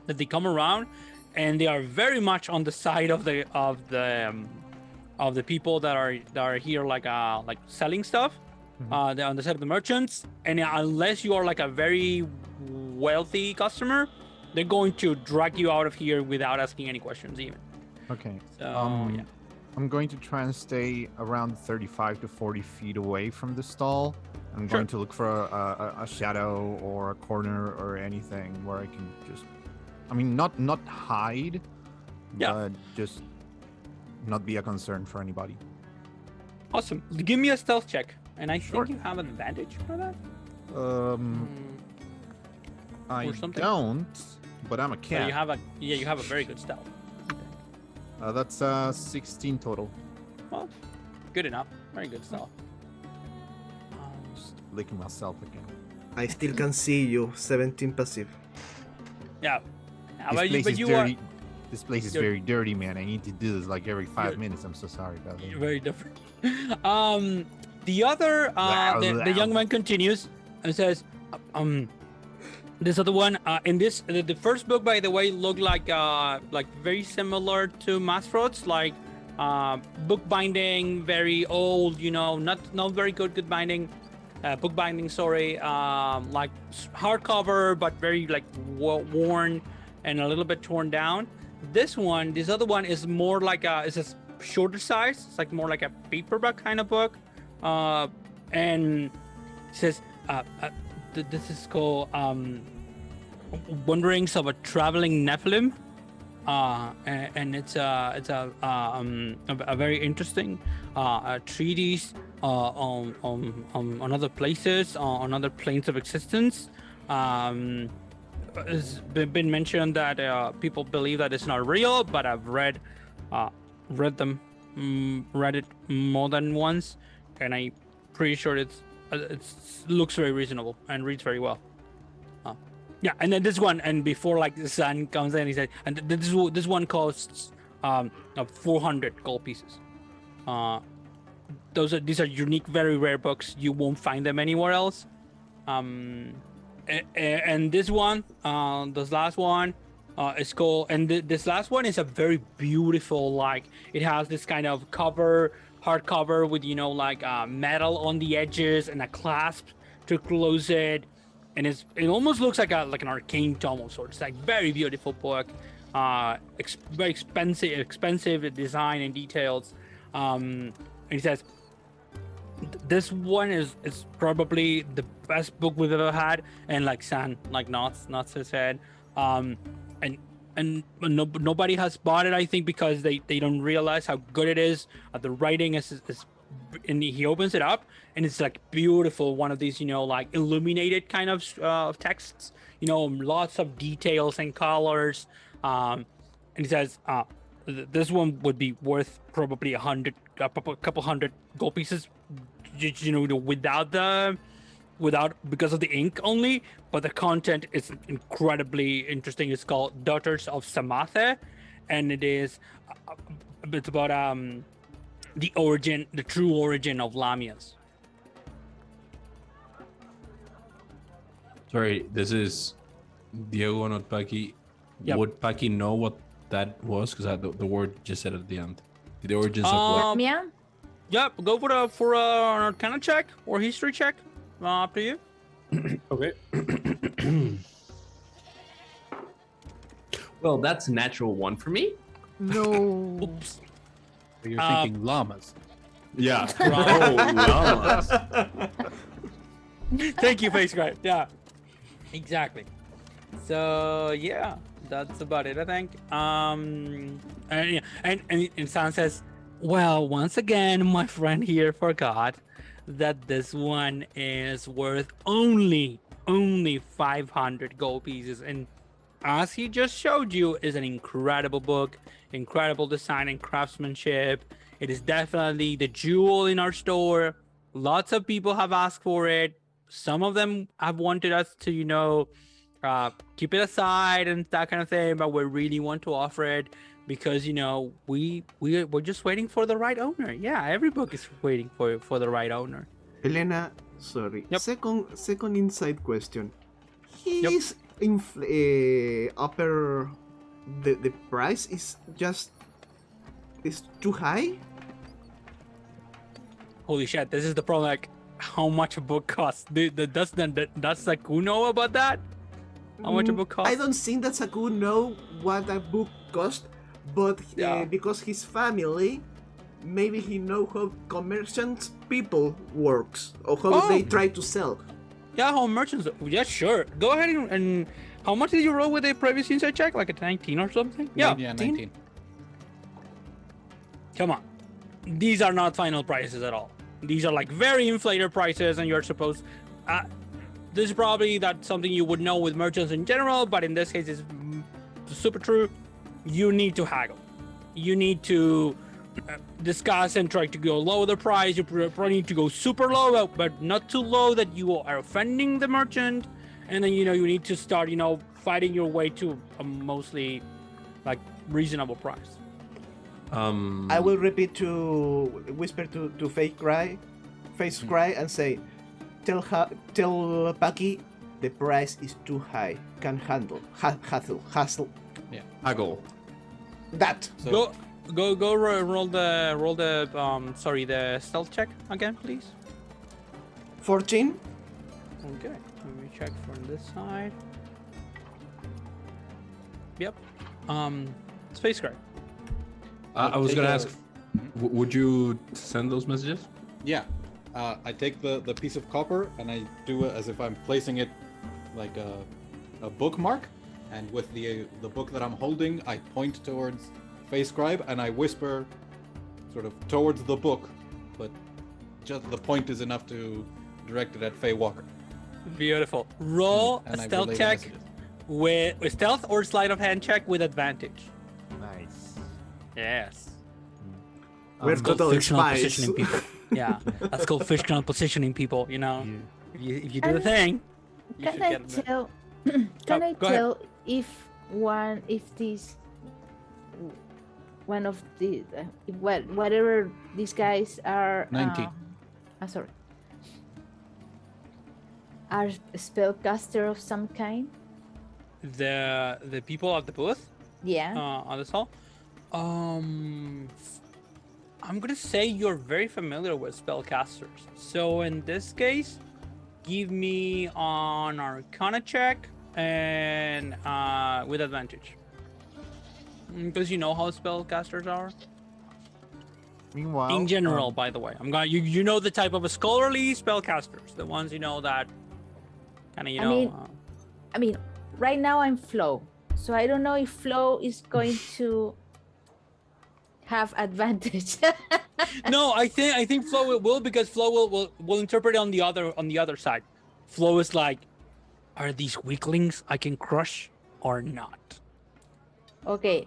that they come around, and they are very much on the side of the people that are here like selling stuff. They're on the side of the merchants, and unless you are like a very wealthy customer, they're going to drag you out of here without asking any questions even. Okay. So yeah. I'm going to try and stay around 35 to 40 feet away from the stall. I'm going to look for a shadow or a corner or anything where I can just, not hide, but just not be a concern for anybody. Awesome. Give me a stealth check, and I Sure. think you have an advantage for that. I Or something. don't, but I'm a So cat. you have a very good stealth. That's 16 total. Well, good enough. Very good stealth. Just licking myself again. I still can see you. 17 passive. Yeah. This place is you dirty. This place is you're- very dirty, man. I need to do this like every 5 minutes. I'm so sorry about You're that. very different. The other, the young man continues and says, this other one, in this, the first book, by the way, looked like very similar to Mazfroth's, like book binding, very old, not very good binding, book binding, sorry, like hardcover, but very like worn and a little bit torn down. This other one is more like it's a shorter size. It's like more like a paperback kind of book, and it says this is called Wanderings of a Traveling Nephilim, and it's a very interesting treatise on other places, on other planes of existence. It's been mentioned that people believe that it's not real, but I've read it more than once, and I'm pretty sure it looks very reasonable and reads very well. Yeah, and then this one, and before like the sun comes in, he said, and this one costs 400 gold pieces. These are unique, very rare books. You won't find them anywhere else. And this one, this last one, is called, and this last one is a very beautiful, like it has this kind of hardcover with metal on the edges and a clasp to close it, and it almost looks like an arcane tome of sorts. It's like very beautiful book, very expensive design and details. And he says, this one is probably the best book we've ever had, and like San, like Knots has said, and nobody has bought it, I think, because they don't realize how good it is. The writing is and he opens it up, and it's like beautiful, one of these like illuminated kind of texts, lots of details and colors, and he says this one would be worth probably a couple hundred gold pieces, without because of the ink only, but the content is incredibly interesting. It's called Daughters of Samathe, and it's about the true origin of Lamias. Sorry, this is Diego, not Paki. Yep. Would Paki know what that was? Because the word just said at the end. The origins of what? Mia? Yep, go for an Arcana check or history check. Up to you. Okay. Well, that's a natural one for me. No. Oops. So you're thinking llamas. Yeah. Oh, llamas. Thank you, Face Guy. Yeah, exactly. So yeah, that's about it, I think. And San says, well, once again, my friend here forgot that this one is worth only 500 gold pieces, and as he just showed you, is an incredible book, incredible design and craftsmanship. It is definitely the jewel in our store. Lots of people have asked for it. Some of them have wanted us to keep it aside and that kind of thing, but we really want to offer it because we're just waiting for the right owner. Yeah, every book is waiting for the right owner. Helena, sorry. Yep. Second inside question. Yep. His upper the price is too high. Holy shit! This is the problem. Like, how much a book costs? Does Saku know about that? How much a book costs? I don't think that Saku know what a book cost, but Yeah. because his family, maybe he know how commerciant people works or how they try to sell. Yeah, home merchants. Yeah, sure. Go ahead and how much did you roll with a previous inside check? Like a 19 or something? Yeah, 19. Come on. These are not final prices at all. These are like very inflated prices, and you're supposed. This is probably not something you would know with merchants in general, but in this case, it's super true. You need to haggle. You need to discuss and try to go lower the price. You probably need to go super low, but not too low that you are offending the merchant. And then you need to start fighting your way to a mostly like reasonable price. I will whisper to Face Cry and say, tell Paki the price is too high. Can handle hassle. Yeah. Haggle. That. So, Go roll the stealth check again, please. 14. Okay, let me check from this side. Yep. Space Guard. I was gonna ask, would you send those messages? yeah. I take the piece of copper and I do it as if I'm placing it like a bookmark, and with the book that I'm holding, I point towards Face Scribe and I whisper sort of towards the book, but just the point is enough to direct it at Faye Walker. Beautiful. Roll And a I stealth relay the check messages. with stealth or sleight of hand check with advantage. Nice. Yes. We're It's called total fictional spies. positioning people. Yeah, that's called fictional positioning people. If you do the thing, you should Can I get it. Can I go ahead. tell if one of the whatever these guys are 90. sorry, are spellcaster of some kind? The people at the booth Yeah. on this hall. I'm gonna say you're very familiar with spellcasters. So in this case, give me an Arcana check and with advantage, because you know how spellcasters are. Meanwhile, In general, by the way, you know the type of scholarly spellcasters, the ones that kind of I mean, right now I'm Flo, so I don't know if Flo is going to have advantage. No, I think Flo will, because Flo will interpret it on the other side. Flo is like, are these weaklings I can crush or not? Okay.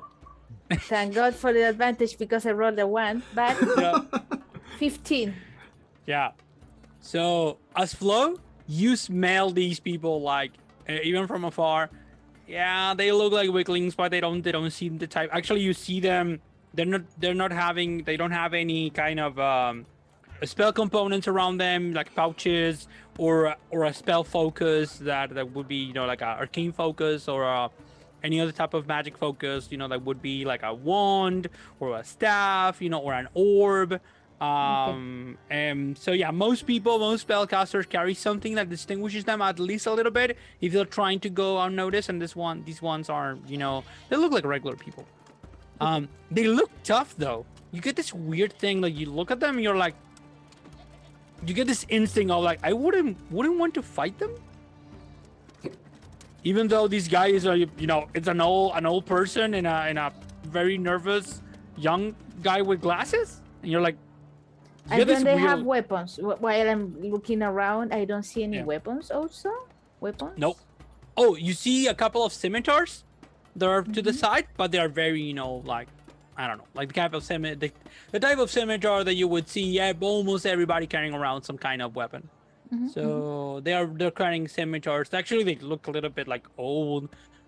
Thank God for the advantage because I rolled a 1, but Yeah. 15. Yeah. So as Flo, you smell these people like even from afar. Yeah, they look like weaklings, but they don't seem the type. Actually, you see them. They don't have any kind of spell components around them, like pouches or a spell focus that would be like a arcane focus or any other type of magic focus. That would be like a wand or a staff, or an orb. And so yeah, most spellcasters carry something that distinguishes them at least a little bit if they're trying to go unnoticed. And these ones are, they look like regular people. They look tough though. You get this weird thing, like you look at them and you're like, you get this instinct of like, I wouldn't want to fight them. Even though these guys are, it's an old person and a very nervous young guy with glasses, and you're like, you And get this then they weird- have weapons. While I'm looking around, I don't see any Yeah. weapons also. Weapons? Nope. Oh, you see a couple of scimitars. They're to the side, but they are very, like, I don't know, like the type of the type of scimitar that you would see. Yeah, almost everybody carrying around some kind of weapon. So they're carrying scimitars. Actually, they look a little bit like old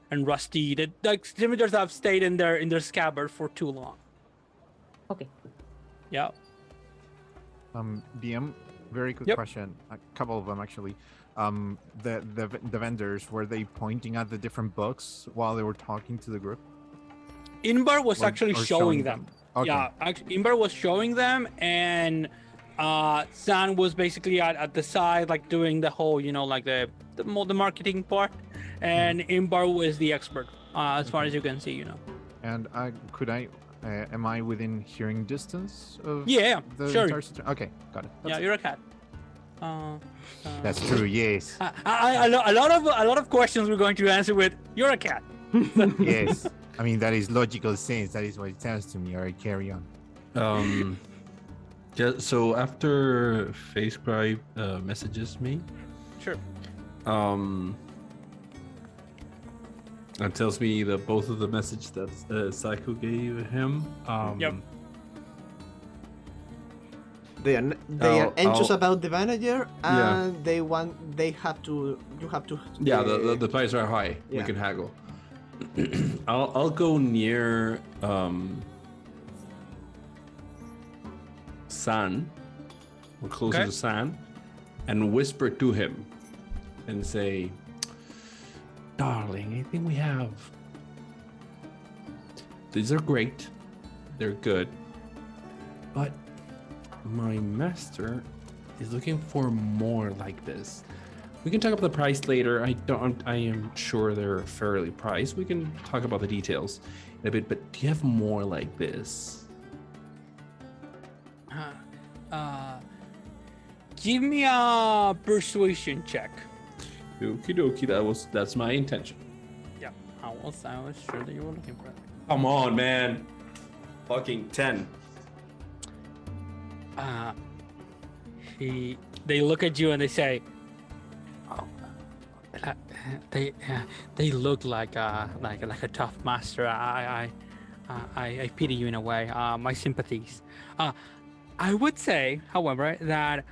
and rusty. Like scimitars have stayed in their scabbard for too long. Okay. Yeah. DM, very quick Yep. question. A couple of them actually. The vendors, were they pointing at the different books while they were talking to the group? Inbar was actually or showing them. Okay. Yeah, actually, Inbar was showing them, and San was basically at the side, like doing the whole, like the marketing part, and Inbar was the expert, as far as you can see, And am I within hearing distance of Yeah, the sure. entire situation? Okay, got it. Yeah, you're a cat. That's true. Yes. A lot of questions we're going to answer with "You're a cat." Yes. I mean, that is logical sense. That is what it sounds to me. All right, carry on. Yeah, so after FaceCry messages me, Sure. and tells me that both of the message that Psycho gave him. Yep. They are anxious I'll- about the manager, Yeah. and you have to. Yeah, the prices are high. We yeah. can haggle. I'll go near San, or closer Okay. to San, and whisper to him and say, "Darling, I think we have. These are great. They're good. But my master is looking for more like this. We can talk about the price later. I am sure they're fairly priced. We can talk about the details in a bit, but do you have more like this?" Give me a persuasion check. Okie dokie, that's my intention. Yeah, I was sure that you were looking for that. Come on, man. Fucking 10. They look at you and they say, "Oh, they look like a tough master. I pity you in a way. My sympathies. I would say, however, that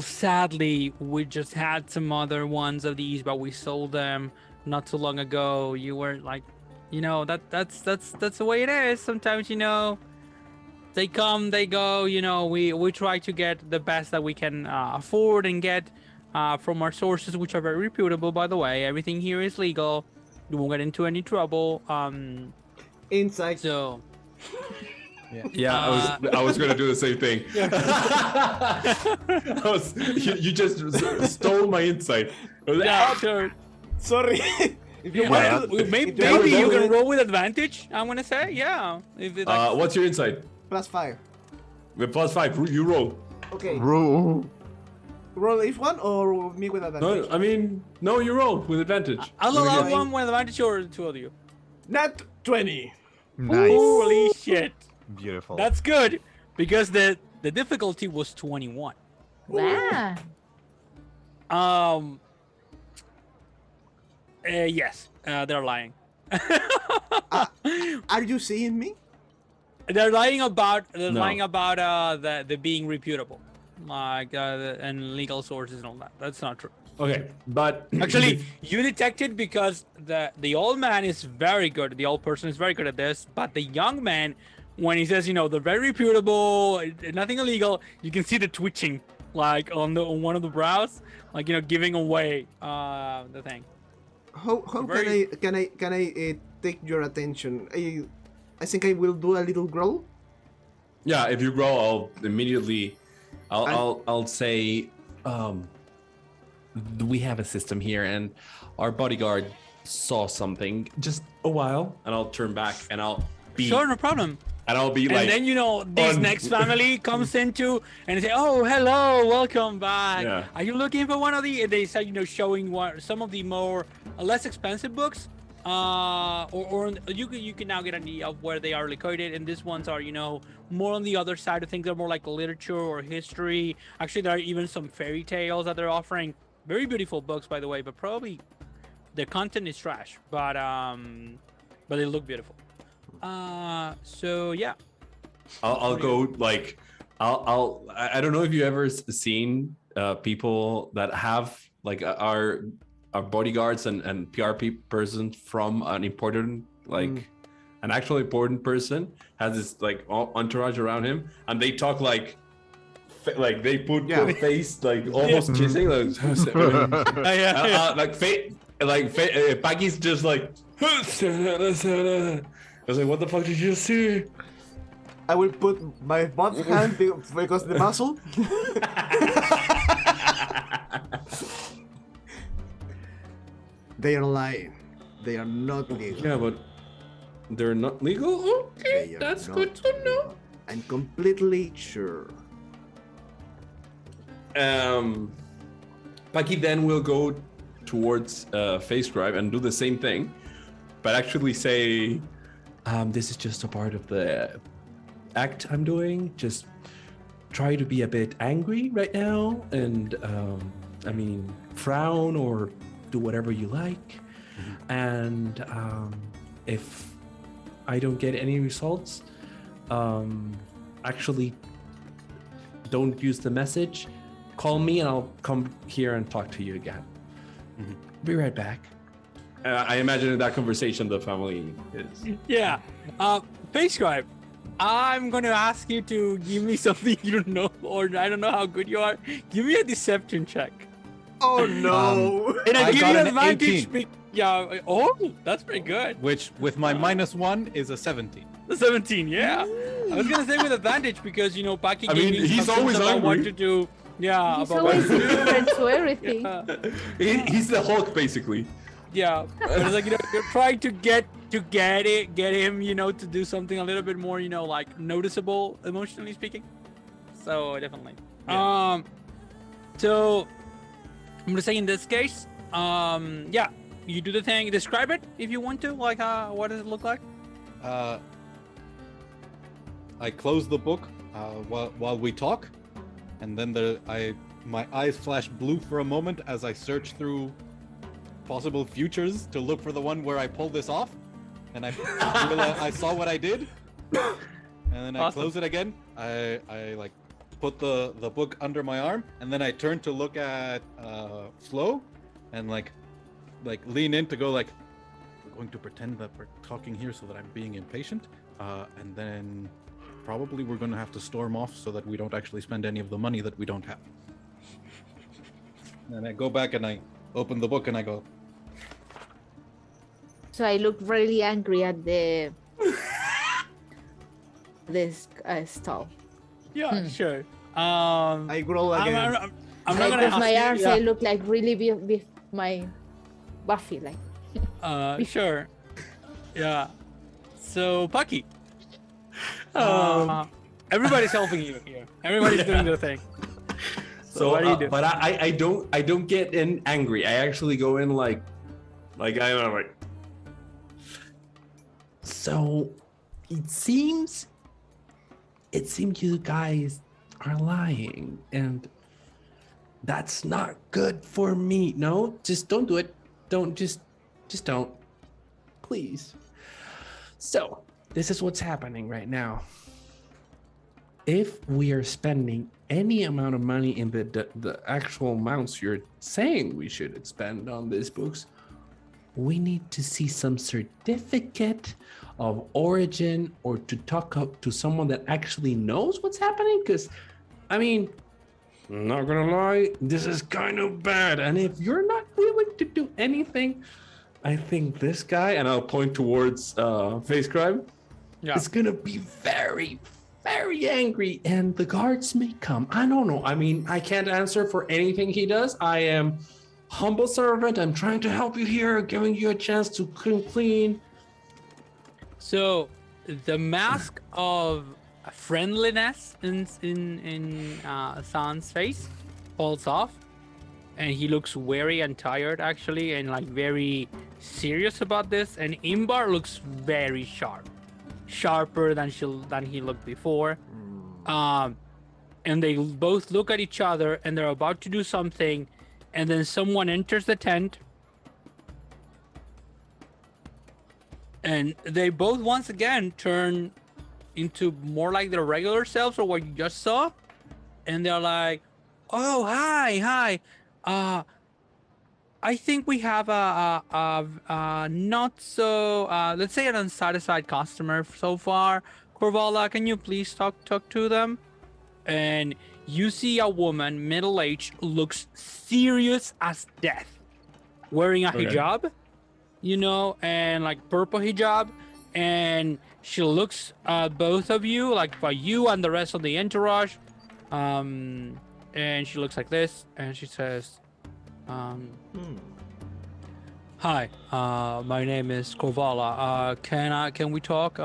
sadly, we just had some other ones of these, but we sold them not too long ago. You were like, that's the way it is. Sometimes, they come, they go. We try to get the best that we can afford and get from our sources, which are very reputable, by the way. Everything here is legal. You won't get into any trouble. Inside. So. Yeah, I was gonna do the same thing. You just stole my insight. Yeah, sure. Sorry. If you Yeah. want to, Maybe if you want you to- can roll with advantage. I'm gonna say, yeah. If it, like, What's your insight? +5. With +5, you roll. Okay. Bro. Roll each one or me with advantage? No, I mean, no, you roll with advantage. I'll allow Okay. one with advantage or two of you. Nat 20. Nice. Holy shit. Beautiful. That's good because the difficulty was 21. Wow. Yes, they're lying. Are you seeing me? They're lying about No. the being reputable, like and legal sources and all that. That's not true. Okay, but Actually, you detected because the old man is very good. The old person is very good at this, but the young man, when he says, they're very reputable, nothing illegal, you can see the twitching, like on one of the brows, like giving away the thing. How Very- can I take your attention? I think I will do a little growl. yeah, if you grow, I'll immediately, I'll say, we have a system here, and our bodyguard saw something just a while, and I'll turn back, and I'll be, Sure, no problem. and I'll be And like, then this on- next family comes into and they say, "Oh, hello, welcome back. Yeah. Are you looking for one of the?" They start, showing some of the more less expensive books, or you can now get an idea of where they are located. And these ones are, more on the other side of things. They're more like literature or history. Actually, there are even some fairy tales that they're offering. Very beautiful books, by the way, but probably the content is trash. But they look beautiful. So yeah. I'll go like, I don't know if you ever seen people that have like our bodyguards and PRP person from an important an actual important person has this like entourage around him, and they talk like they put Yeah. their face like almost kissing, like Packy's just like. I was like, what the fuck did you just see? I will put my both hand because the muscle. They are lying. They are not legal. Yeah, but they're not legal? Okay, They are that's not good to know. legal. I'm completely sure. Paki then will go towards Face Scribe and do the same thing, but actually say, this is just a part of the act I'm doing. Just try to be a bit angry right now, and frown or do whatever you like. And if I don't get any results, actually don't use the message. Call me and I'll come here and talk to you again. Be right back. I imagine in that conversation the family is. Yeah. Face Scribe, I'm going to ask you to give me something you don't know, or I don't know how good you are. Give me a deception check. Oh no! And I give got you an advantage. 18. Yeah. Oh, that's pretty good. Which, with my -1, is a 17. The 17, yeah. I was going to say with advantage because, Paki I gave mean, me he's instructions always about what hungry. to do. Yeah. He's about what always to do. different to everything. He's the Hulk, basically. Yeah, but it's like you're trying to get him, to do something a little bit more, like noticeable, emotionally speaking. So definitely. Yeah. So I'm gonna say in this case, yeah, you do the thing. Describe it if you want to. Like, what does it look like? I close the book while we talk, and then my eyes flash blue for a moment as I search through possible futures to look for the one where I pulled this off, and I realized I saw what I did, and then I Awesome. close it again. I like put the book under my arm, and then I turn to look at Flo, and like lean in to go like, we're going to pretend that we're talking here so that I'm being impatient, and then probably we're going to have to storm off so that we don't actually spend any of the money that we don't have. And I go back and I open the book and I go, So I look really angry at this stall. Yeah, sure. I growl again. I'm not Like gonna with ask my you, arms, yeah. I look like really with my Buffy, like. Sure. Yeah. So, Pucky. Um, Everybody's helping you here. Everybody's doing their thing. So what do you do? But I don't get in angry. I actually go in like I'm like. So, it seems you guys are lying, and that's not good for me. No, just don't do it. Just don't. Please. So, this is what's happening right now. If we are spending any amount of money in the actual amounts you're saying we should spend on these books, we need to see some certificate of origin or to talk up to someone that actually knows what's happening. Because, I mean, I'm not gonna lie, this is kind of bad. And if you're not willing to do anything, I think this guy, and I'll point towards Face Crime, is gonna be very, very angry, and the guards may come. I don't know. I mean, I can't answer for anything he does. I am humble servant. I'm trying to help you here, giving you a chance to clean. So, the mask of friendliness in San's face falls off, and he looks weary and tired, actually, and like very serious about this. And Imbar looks very sharper than he looked before. And they both look at each other, and they're about to do something, and then someone enters the tent. And they both once again turn into more like their regular selves, or what you just saw. And they're like, "Oh, hi. I think we have a not so, let's say, an unsatisfied customer so far. Corvala, can you please talk to them?" And you see a woman, middle-aged, looks serious as death, wearing a hijab, and like purple hijab, and she looks at both of you, like by you and the rest of the entourage, and she looks like this, and she says, "Hi, my name is Corvala. Can we talk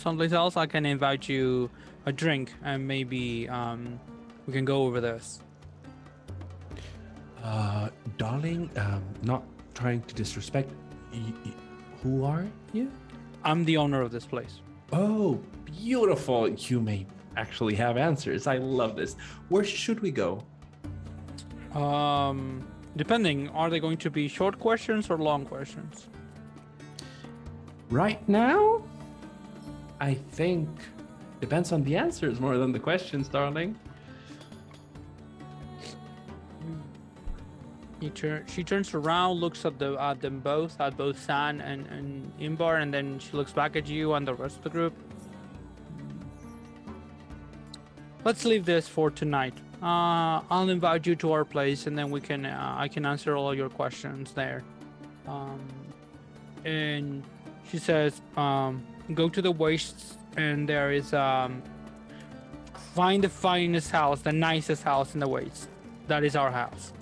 someplace else? I can invite you a drink, and maybe we can go over this." Darling, not trying to disrespect. Who are you? I'm the owner of this place. Oh, beautiful. You may actually have answers. I love this. Where should we go? Depending, are they going to be short questions or long questions? Right now, I think depends on the answers more than the questions, darling. She turns around, looks at them both, at both San and Imbar, and then she looks back at you and the rest of the group. Let's leave this for tonight. I'll invite you to our place, and then we can I can answer all your questions there. And she says, go to the wastes, and there is find the finest house, the nicest house in the wastes. That is our house.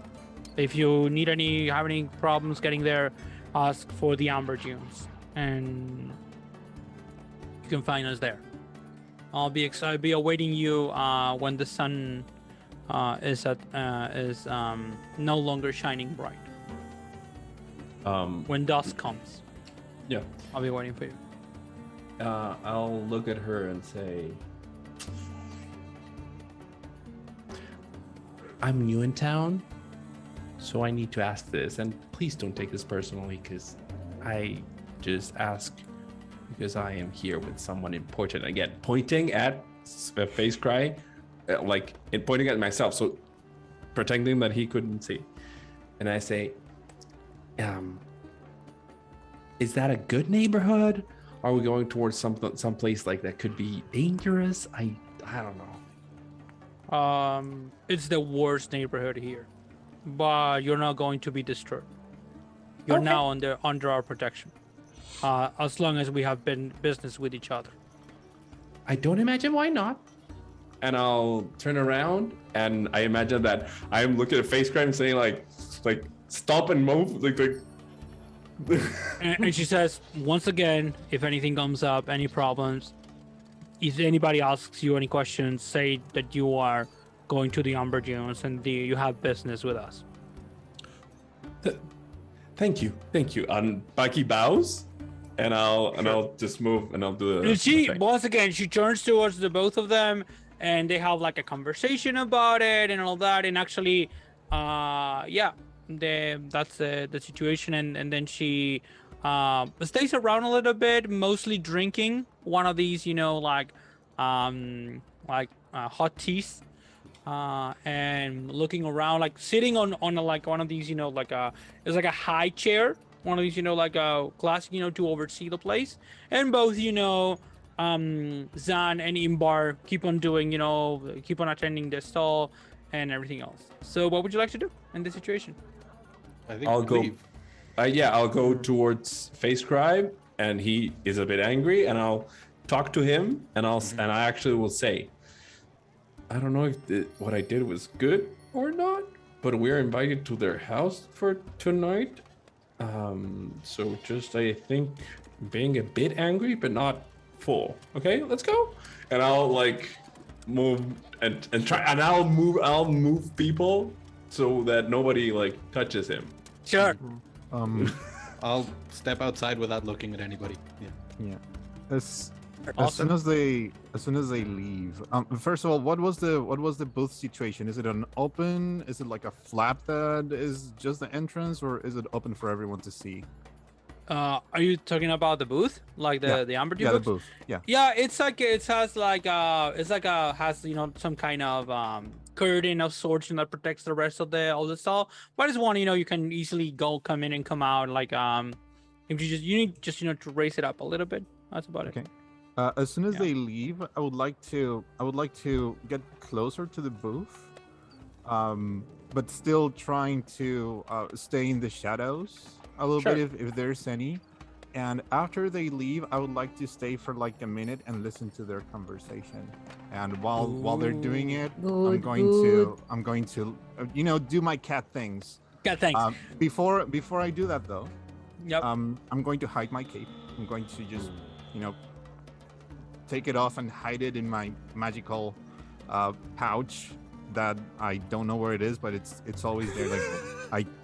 If you have any problems getting there, ask for the Amber Dunes, and you can find us there. I'll be awaiting you when the sun is no longer shining bright. When dusk comes. Yeah. I'll be waiting for you. I'll look at her and say, I'm new in town, so I need to ask this, and please don't take this personally, because I just ask because I am here with someone important. Again, pointing at Face Cry. like pointing at myself, so pretending that he couldn't see. And I say, is that a good neighborhood? Are we going towards some place like that could be dangerous? I don't know. It's the worst neighborhood here, but you're not going to be disturbed. You're Okay. now under our protection, as long as we have been business with each other. I don't imagine why not. And I'll turn around, and I imagine that I'm looking at Face Crime saying like stop and move, like. And she says, once again, if anything comes up, any problems, if anybody asks you any questions, say that you are going to the Umbergeons and you have business with us. Thank you. And Bucky bows, and I'll just move, and I'll do And she, the thing. once again, she turns towards the both of them, and they have like a conversation about it and all that. And actually, that's the situation. And then she stays around a little bit, mostly drinking one of these, hot teas, and looking around, like sitting on like one of these, it's like a high chair, one of these, like a classic, to oversee the place. And both, Zan and Imbar keep on doing, keep on attending the stall and everything else. So what would you like to do in this situation? I think I'll we go. leave. I'll go towards Face Scribe, and he is a bit angry, and I'll talk to him, and and I actually will say, I don't know if what I did was good or not, but we're invited to their house for tonight. So just I think being a bit angry, but not full. Okay, let's go. And I'll like move and try, and I'll move people so that nobody like touches him. Sure. I'll step outside without looking at anybody. Yeah. As Awesome. soon as they leave. First of all, what was the booth situation? Is it an open? Is it like a flap that is just the entrance, or is it open for everyone to see? Are you talking about the booth, like the Amber Dew Yeah, the booth? booth. Yeah. Yeah, it's like it has some kind of curtain of sorts that protects the rest of the stall. But it's one you can easily come in and come out, like if you need just to raise it up a little bit. That's about it. Okay. As soon as they leave, I would like to get closer to the booth, but still trying to stay in the shadows a little Sure. bit if there's any. And after they leave, I would like to stay for like a minute and listen to their conversation. And while they're doing it, I'm Good, going to do my cat things. Yeah, thanks. Before I do that though, Yep. I'm going to hide my cape. I'm going to just take it off and hide it in my magical pouch that I don't know where it is, but it's always there. Like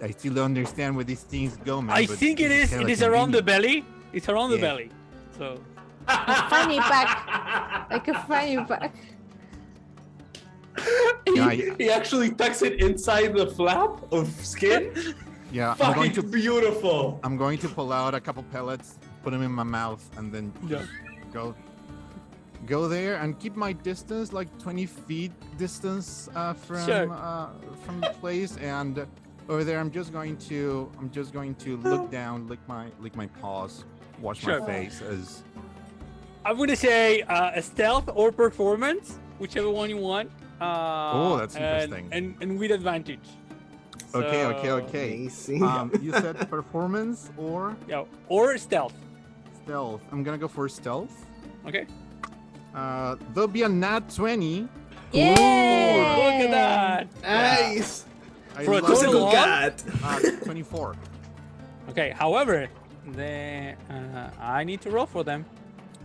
I still don't understand where these things go, man. I but think it is. kinda It is around the convenient. belly. It's around the Yeah. belly. So. A fanny pack. Like a fanny pack. He actually tucks it inside the flap of skin. Yeah, Fucking beautiful. I'm going to pull out a couple pellets, put them in my mouth, and then Yeah. go there and keep my distance, like 20 feet distance from Sure. from the place. And over there, I'm just going to look down, lick my paws, wash Sure. my face as. I'm gonna say a stealth or performance, whichever one you want. That's and- interesting. And with advantage. Okay. So, Amazing. You said performance or Yeah, or stealth. stealth. I'm gonna go for stealth. Okay. There'll be a nat 20. Yeah. Look at that. Nice. I For a love Who's a total good cat? 24. Okay. However, I need to roll for them.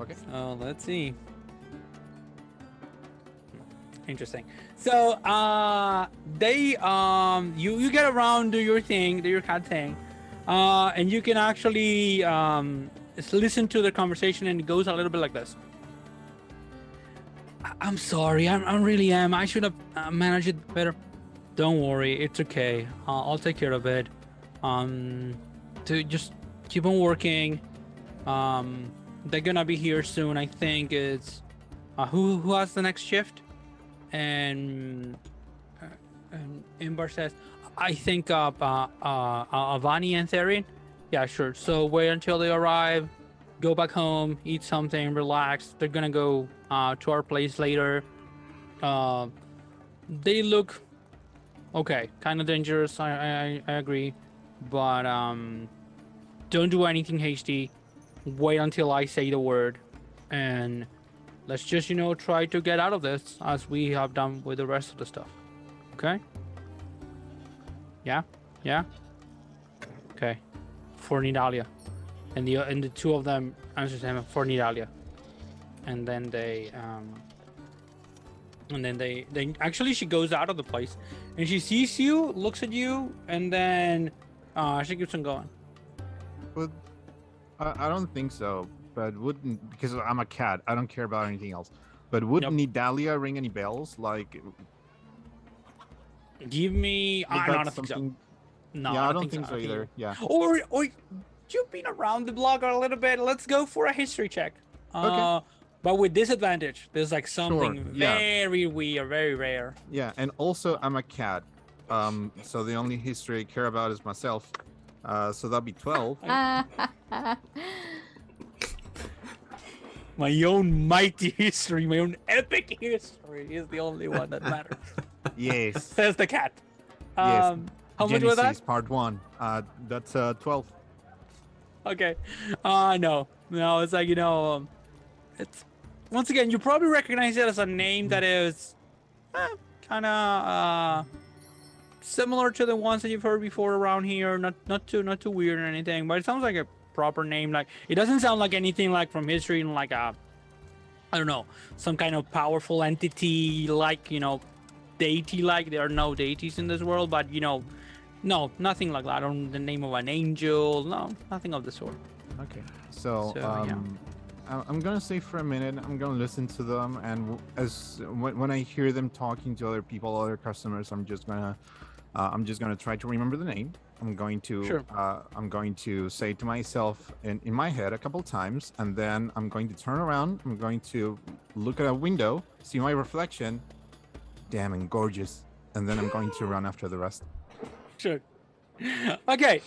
Okay. So let's see. Interesting. So they you get around, do your thing, do your cat thing, and you can actually listen to the conversation, and it goes a little bit like this. I'm sorry, I really am. I should have managed it better. Don't worry, it's okay. I'll take care of it. To just keep on working. They're gonna be here soon. I think it's who has the next shift? and Imbar says, I think Avani and Therin. Yeah, sure. So wait until they arrive, go back home, eat something, relax. They're gonna go to our place later. They look okay, kind of dangerous. I agree, but don't do anything hasty. Wait until I say the word, and let's just try to get out of this as we have done with the rest of the stuff. Okay? Yeah. Okay. For Nidalia, and the two of them answers him for Nidalia, and then they actually she goes out of the place, and she sees you, looks at you, and then she keeps on going. But I don't think so. But wouldn't, because I'm a cat, I don't care about anything else. But wouldn't Nidalia ring any bells? Like, give me. I don't think so. No, yeah, I don't think so either. Yeah. Or you've been around the block a little bit. Let's go for a history check. Okay. But with disadvantage, there's like something Sure, yeah. very weird, very rare. Yeah, and also I'm a cat. So the only history I care about is myself. So that'll be 12. My own mighty history, my own epic history is the only one that matters. Yes. Says the cat. Yes. How much was that? Genesis, part 1. That's 12. Okay. No, it's like, it's, once again, you probably recognize it as a name that is kind of similar to the ones that you've heard before around here. Not too weird or anything, but it sounds like a proper name. Like, it doesn't sound like anything like from history and like I don't know, some kind of powerful entity, like, deity. Like, there are no deities in this world, but no, nothing like that. On the name of an angel, no, nothing of the sort. Okay. So yeah. I'm gonna say for a minute, I'm gonna listen to them, and when I hear them talking to other people, other customers, I'm just gonna try to remember the name. I'm going to Sure. I'm going to say to myself in my head a couple times, and then I'm going to turn around. I'm going to look at a window, see my reflection. Damn and gorgeous, and then I'm going to run after the rest. Sure. Okay,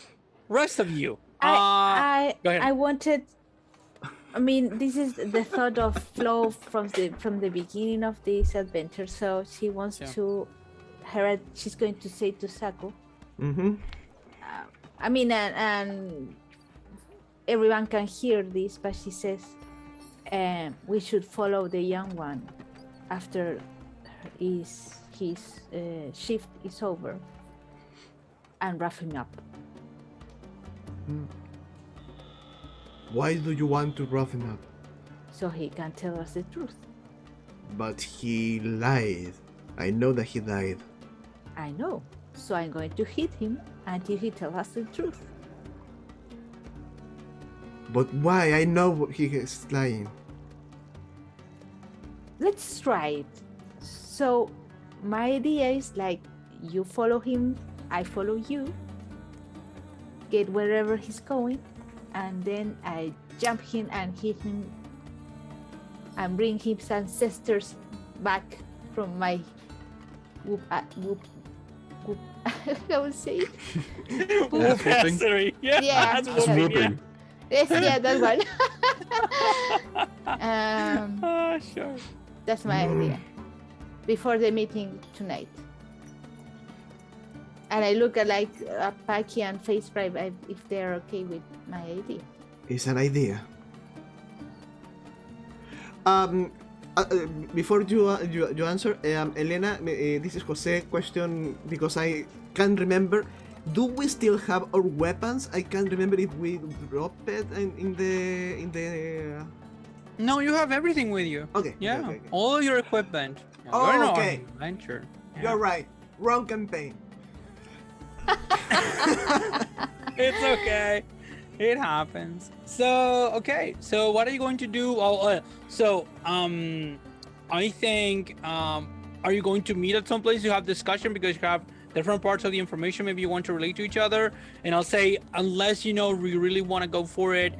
rest of you. Go ahead. I wanted. I mean, this is the thought of Flo from the beginning of this adventure. So she wants to. She's going to say to Saku. Mm-hmm. I mean, and everyone can hear this, but she says, we should follow the young one after his shift is over, and rough him up. Why do you want to rough him up? So he can tell us the truth. But he lied. I know that he lied. I know. So I'm going to hit him until he tells us the truth. But why? I know he is lying. Let's try it. So my idea is like, you follow him, I follow you, get wherever he's going, and then I jump him and hit him and bring his ancestors back from my whoop. I would say it. Whooping. Yeah, Yeah, that's yeah. whooping. Yes, yeah, that one. Sure. That's my idea. Before the meeting tonight. And I look at Paki and Face Prime if they're okay with my idea. It's an idea. Before you answer, Helena, this is Jose question because I can't remember. Do we still have our weapons? I can't remember if we dropped it in the. No, you have everything with you. Okay. Yeah, okay. all your equipment. Yeah, Oh, you're in an okay. adventure. Yeah. You're right. Wrong campaign. It's okay. It happens. So, okay. So, what are you going to do? I think, are you going to meet at some place to have discussion because you have different parts of the information maybe you want to relate to each other? And I'll say, unless, we really want to go for it,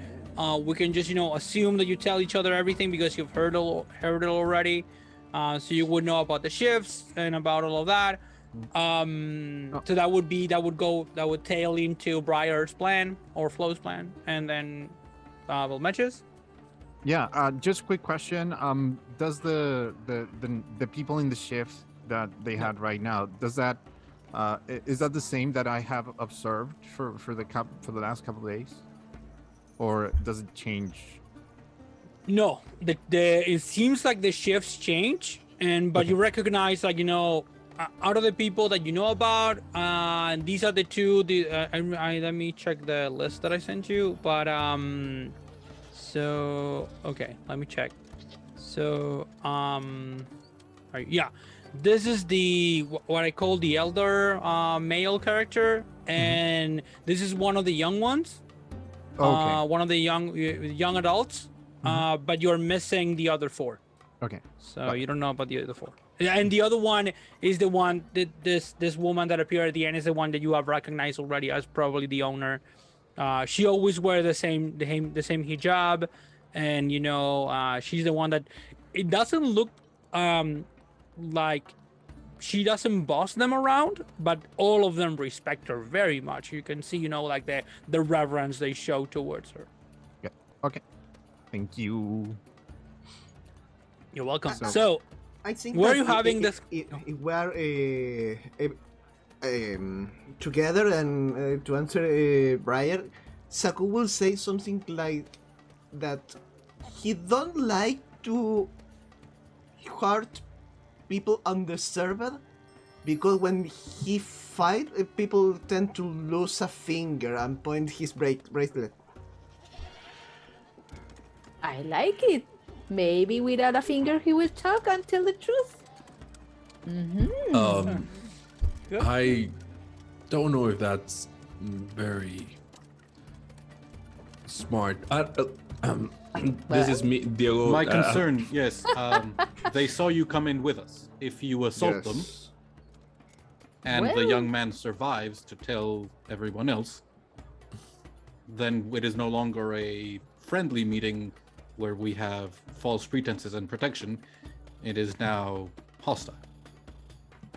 we can just, assume that you tell each other everything because you've heard it already. so you would know about the shifts and about all of that. So that would tail into Briar's plan or Flo's plan, and then we'll matches. Yeah, just quick question. Does the people in the shift that they had right now, does that is that the same that I have observed for the last couple of days, or does it change? No, it seems like the shifts change, but you recognize, like, out of the people that you know about, these are the two. Let me check the list that I sent you. But so okay, let me check. So yeah, this is what I call the elder male character, and this is one of the young ones. Okay. One of the young adults. But you're missing the other four. Okay. So you don't know about the other four. And the other one is the one that this woman that appeared at the end is the one that you have recognized already as probably the owner. She always wears the same hijab, and she's the one that it doesn't look like she doesn't boss them around, but all of them respect her very much. You can see, like the reverence they show towards her. Yeah. Okay. Thank you. You're welcome. So- So I think Were that you having this- if we are together and to answer Brian, Saku will say something like that he don't like to hurt people on the server because when he fight, people tend to lose a finger and point his bracelet. I like it. Maybe without a finger he will talk and tell the truth. I don't know if that's very smart. This is me, Diego. My concern, yes, they saw you come in with us. If you assault them and the Well- young man survives to tell everyone else, then it is no longer a friendly meeting where we have false pretenses and protection. It is now hostile.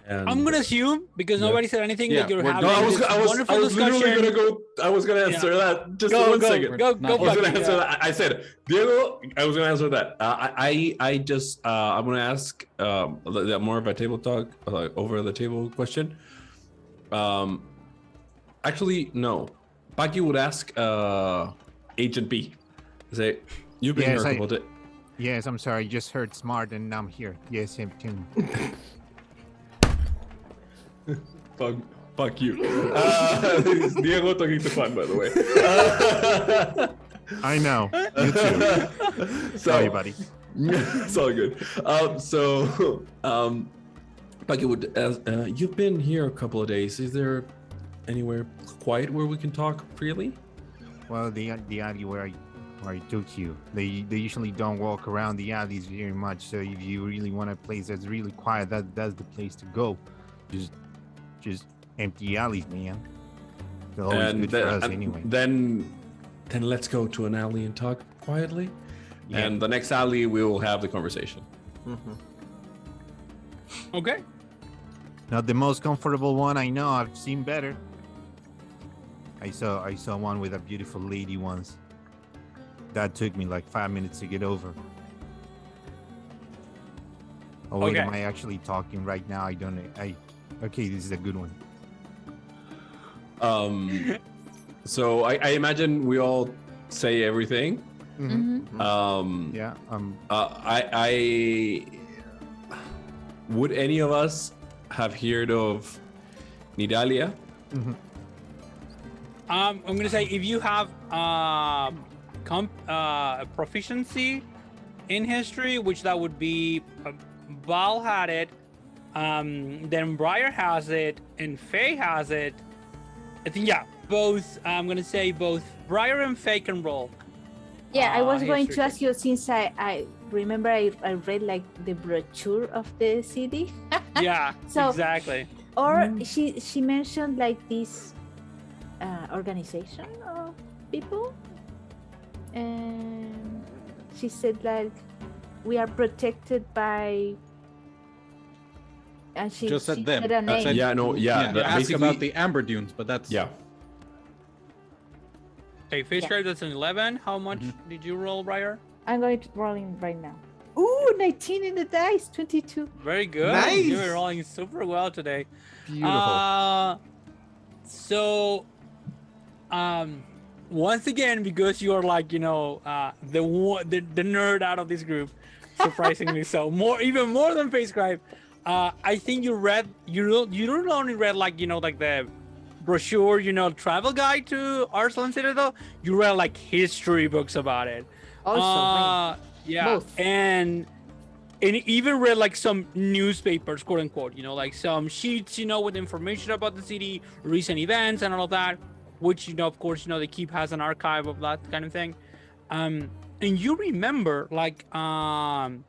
And I'm gonna assume, because nobody said anything, Yeah, that you're we're- having No, I this wonderful was literally discussion. gonna go. I was gonna answer that. Just Go, one go, second. go, Not go, I was back. gonna answer Yeah. that. I said, Diego, I was gonna answer that. I just, I'm gonna ask more of a table talk, like over the table question. Actually, no. Paki would ask Agent B. Say, you've been Yes, here a I- couple of days. Yes, I'm sorry. Just heard smart and I'm here. Yes, him too. Fuck you. It's Diego talking to Juan, by the way. I know. You too. Sorry, buddy. It's all good. Paki would ask, you've been here a couple of days. Is there anywhere quiet where we can talk freely? Well, the alley where I took you, they usually don't walk around the alleys very much. So if you really want a place that's really quiet, that's the place to go. Just empty alleys, man. They're always good for us anyway. Then let's go to an alley and talk quietly. Yeah. And the next alley we will have the conversation. Okay. Not the most comfortable one, I know. I've seen better. I saw one with a beautiful lady once. That took me like 5 minutes to get over. Oh wait, Okay. am I actually talking right now? I don't know. Okay, this is a good one. So I imagine we all say everything. Yeah. I would any of us have heard of Nidalia? I'm gonna say, if you have proficiency in history, which that would be Val had it, then Briar has it, and Faye has it. I think, yeah, both. I'm gonna say both Briar and Faye can roll. Yeah, I was going history to ask you, since I remember I read like the brochure of the city. Yeah, So- exactly. Or she mentioned like this organization of people, and she said like we are protected by And she Just said she them. said a name. Yeah, no, yeah. You ask basically, about the amber dunes, but that's yeah. Okay, fish Yeah. tribe, that's an 11. How much Mm-hmm. did you roll, Briar? I'm going to roll in right now. Ooh, 19 in the dice, 22. Very good. Nice. You're rolling super well today. Beautiful. So, once again, because you're like, the nerd out of this group, surprisingly so, even more than Face Scribe, I think you don't only read like the brochure, travel guide to Arslan Citadel. You read like history books about it. Also, Yeah, Both. and even read like some newspapers, quote unquote, like some sheets, with information about the city, recent events, and all of that, which of course, the keep has an archive of that kind of thing. And you remember like the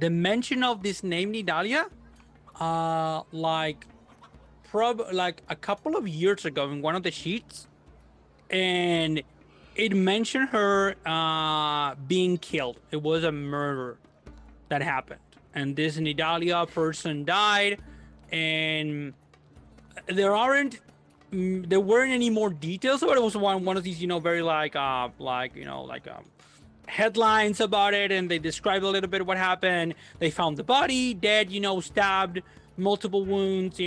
mention of this name Nidalia, like a couple of years ago in one of the sheets, and it mentioned her being killed. It was a murder that happened, and this Nidalia person died, and there weren't any more details about it. It was one of these, very headlines about it, and they described a little bit of what happened. They found the body dead, stabbed, multiple wounds.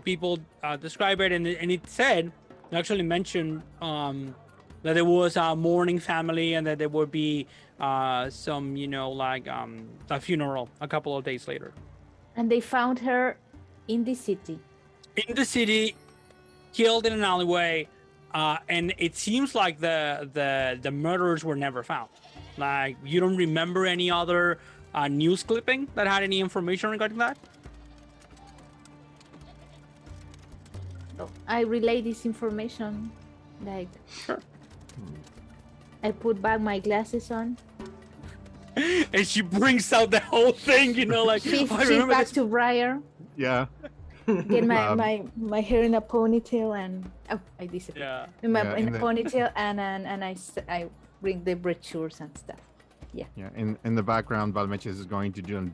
People describe it, and it said, it actually mentioned that there was a mourning family, and that there would be some, a funeral a couple of days later. and they found her in the city. In the city, killed in an alleyway, and it seems like the murderers were never found. Like, you don't remember any other news clipping that had any information regarding that? So I relay this information, like, Sure. I put back my glasses on. And she brings out the whole thing, like, Shift, "Oh, I shift remember back this." to Briar. Yeah. Get my, Um, my hair in a ponytail, and I disappear. Yeah. In Yeah, in in a the- ponytail, and I bring the brochures and stuff. Yeah. In the background, Valmeches is going to do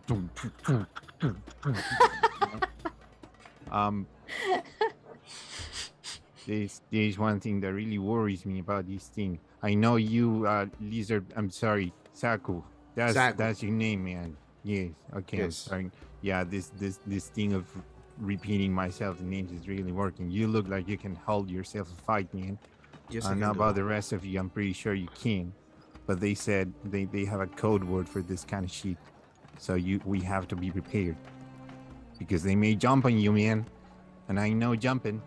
there's one thing that really worries me about this thing. I know you, Lizard. I'm sorry, Saku. Saku. That's your name, man. Yes. Okay. I'm Yes. sorry. Yeah. This thing of repeating myself the names is really working. You look like you can hold yourself a fight, man. Yes, I I don't can know do about that. the rest of you. I'm pretty sure you can, but they said they have a code word for this kind of shit. So we have to be prepared because they may jump on you, man. And I know jumping,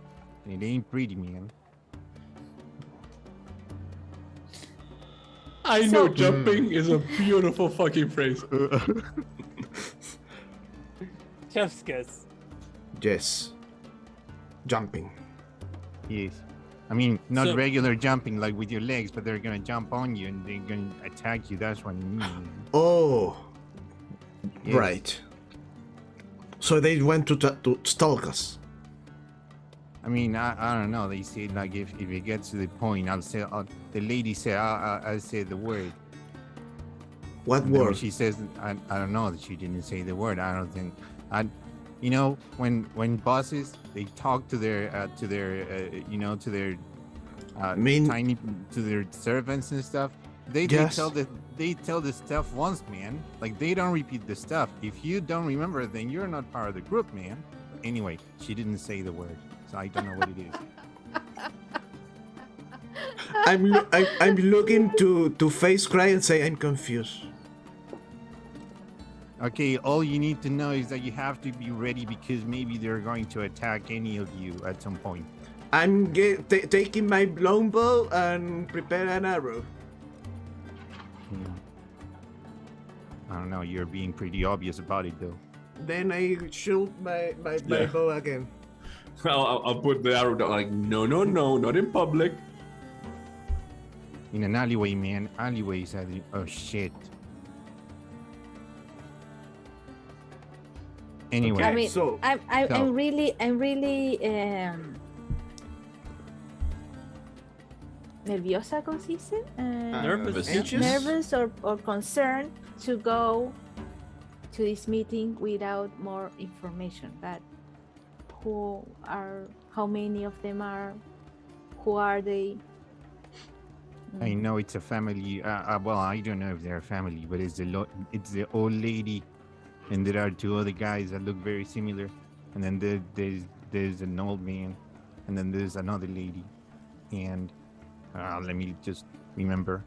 and it ain't pretty, man. I know So- jumping is a beautiful fucking phrase. Chef's kiss. Yes. Jumping. Yes. I mean, not So- regular jumping like with your legs, but they're gonna jump on you and they're gonna attack you. That's what I mean. man. Oh, Yes. right. So they went to stalk us. I mean, I don't know. They said like if it gets to the point, the lady said I'll say the word. What And then when word? she says I don't know that she didn't say the word. I don't think when bosses they talk to their tiny to their servants and stuff. They Yes. tell the stuff once, man. Like they don't repeat the stuff. If you don't remember, then you're not part of the group, man. Anyway, she didn't say the word, so I don't know what it is. I'm looking to face cry and say I'm confused. Okay, all you need to know is that you have to be ready because maybe they're going to attack any of you at some point. I'm taking my longbow and prepare an arrow. I don't know. You're being pretty obvious about it, though. Then I shoot my Yeah. bow again. I'll put the arrow down. Like, no, not in public. In an alleyway, man. Alleyways. Oh shit. Anyway, I mean, so- I'm really nerviosa, ¿cómo se dice? Nervous. Anxious? Nervous or concerned to go to this meeting without more information. But how many of them are, who are they? I know it's a family. Well, I don't know if they're a family, but it's the old lady, and there are two other guys that look very similar, and then there's an old man, and then there's another lady, and let me just remember.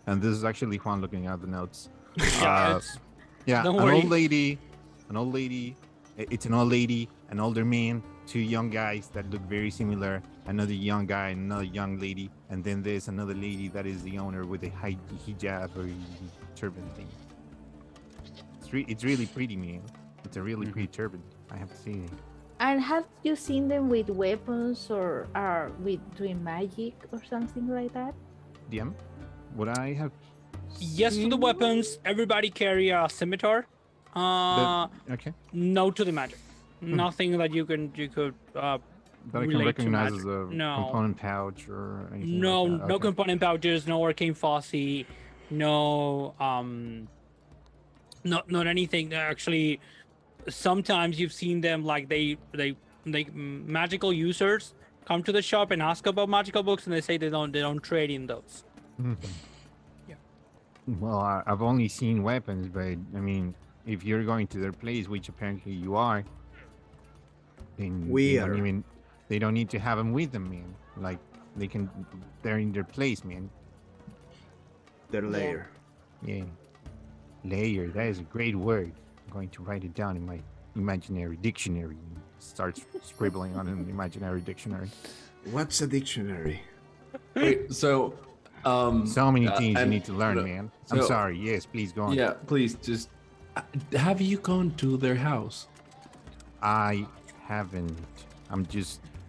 And this is actually Juan looking at the notes. Yeah, Don't an worry. old lady. It's an old lady, an older man, two young guys that look very similar, another young guy, and another young lady, and then there's another lady that is the owner with a hijab or turban thing. It's really pretty, man. It's a really pretty turban, I have to say. And have you seen them with weapons or are with doing magic or something like that? DM, would I have? Yes to the weapons. Everybody carry a scimitar. Okay. No to the magic. Nothing that you could That I can relate to recognize magic. as a No. component pouch or anything. No, like that. no Okay. component pouches, no arcane faucet, no not anything. Actually, sometimes you've seen them like they magical users come to the shop and ask about magical books, and they say they don't trade in those. Mhm. Yeah. Well, I've only seen weapons, but I mean, if you're going to their place, which apparently you are, then We they don't are. even they don't need to have them with them, man. Like they're in their place, man. Their lair. Yeah, layer. That is a great word. I'm going to write it down in my imaginary dictionary. Starts scribbling on an imaginary dictionary. What's a dictionary? Wait, so So many things you and- need to learn, no, man. I'm so- sorry. Yes, please go on. yeah, please just have you gone to their house? I haven't.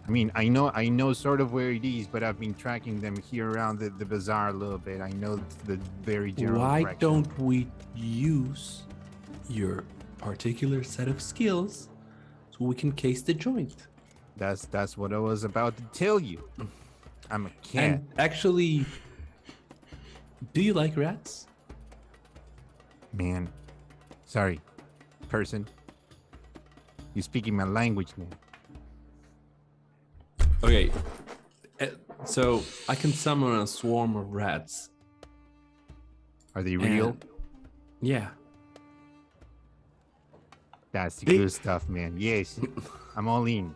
I mean, I know sort of where it is, but I've been tracking them here around the bazaar a little bit. I know the very general Why direction. don't we use your particular set of skills so we can case the joint? That's what I was about to tell you. I'm a cat. And actually, do you like rats? Man. Sorry. Person. You're speaking my language now. Okay, so I can summon a swarm of rats. Are they real? and- Yeah. That's the They- good stuff, man. Yes. I'm all in.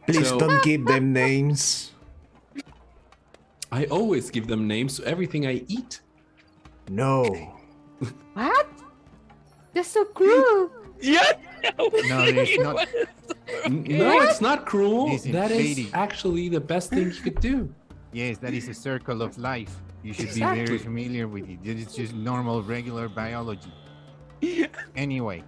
Please So- don't give them names. I always give them names to everything I eat. No. What? That's so cruel. Yeah. No, there's not. No, it's not cruel. Listen, That is lady. actually the best thing you could do. Yes, that is a circle of life. You should be Exactly. very familiar with it. This is just normal, regular biology. Anyway,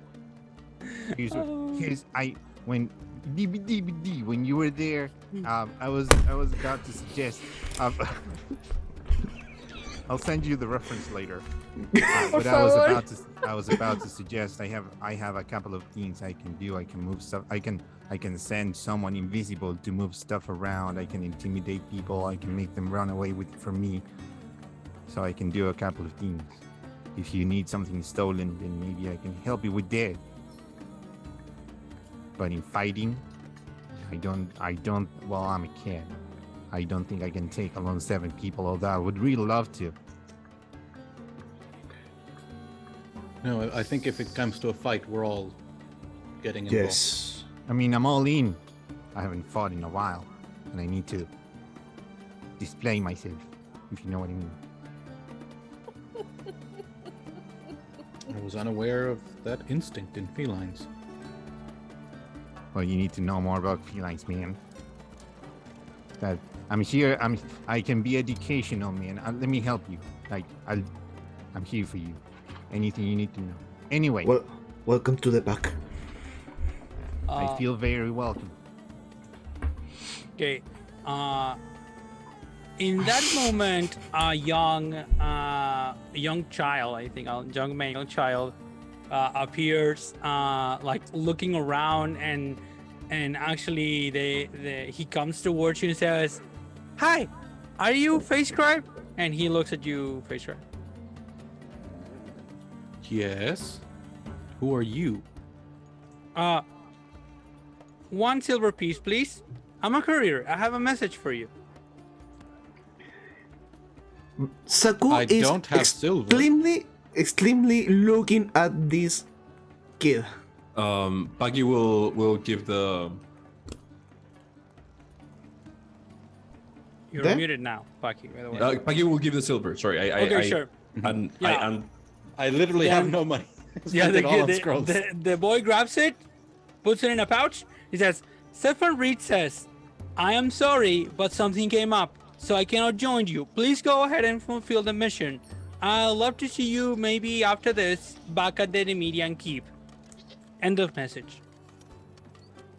when DBD, when you were there, I was about to suggest. I'll send you the reference later. But I was about to suggest I have a couple of things I can do. I can move stuff. I can send someone invisible to move stuff around. I can intimidate people. I can make them run away from me. So I can do a couple of things. If you need something stolen, then maybe I can help you with that. But in fighting, I don't. Well, I'm a cat. I don't think I can take along 7 people, although I would really love to. No, I think if it comes to a fight, we're all getting involved. Yes. I mean, I'm all in. I haven't fought in a while, and I need to display myself, if you know what I mean. I was unaware of that instinct in felines. Well, you need to know more about felines, man. That I'm here. I can be educational, man. Let me help you. I'm here for you. Anything you need to know. Anyway, Well, welcome to the pack. I feel very welcome. Okay. In that moment, a young child, I think, a young male child, appears, like looking around, and actually, he comes towards you and says, "Hi, are you Face Scribe?" And he looks at you, Face Scribe. Yes. Who are you? 1 silver piece, please. I'm a courier. I have a message for you. Saku I is don't have silver. extremely looking at this kid. Puggy will give the. You're There? muted now, Paki, by the way. Puggy will give the silver. Sorry, Okay, sure. And Yeah. I literally have Then- no money. Yeah, Spent it all on scrolls. the boy grabs it, puts it in a pouch. He says, Stefan Reed says, I am sorry, but something came up, so I cannot join you. Please go ahead and fulfill the mission. I'd love to see you maybe after this back at the Nemedian Keep. End of message.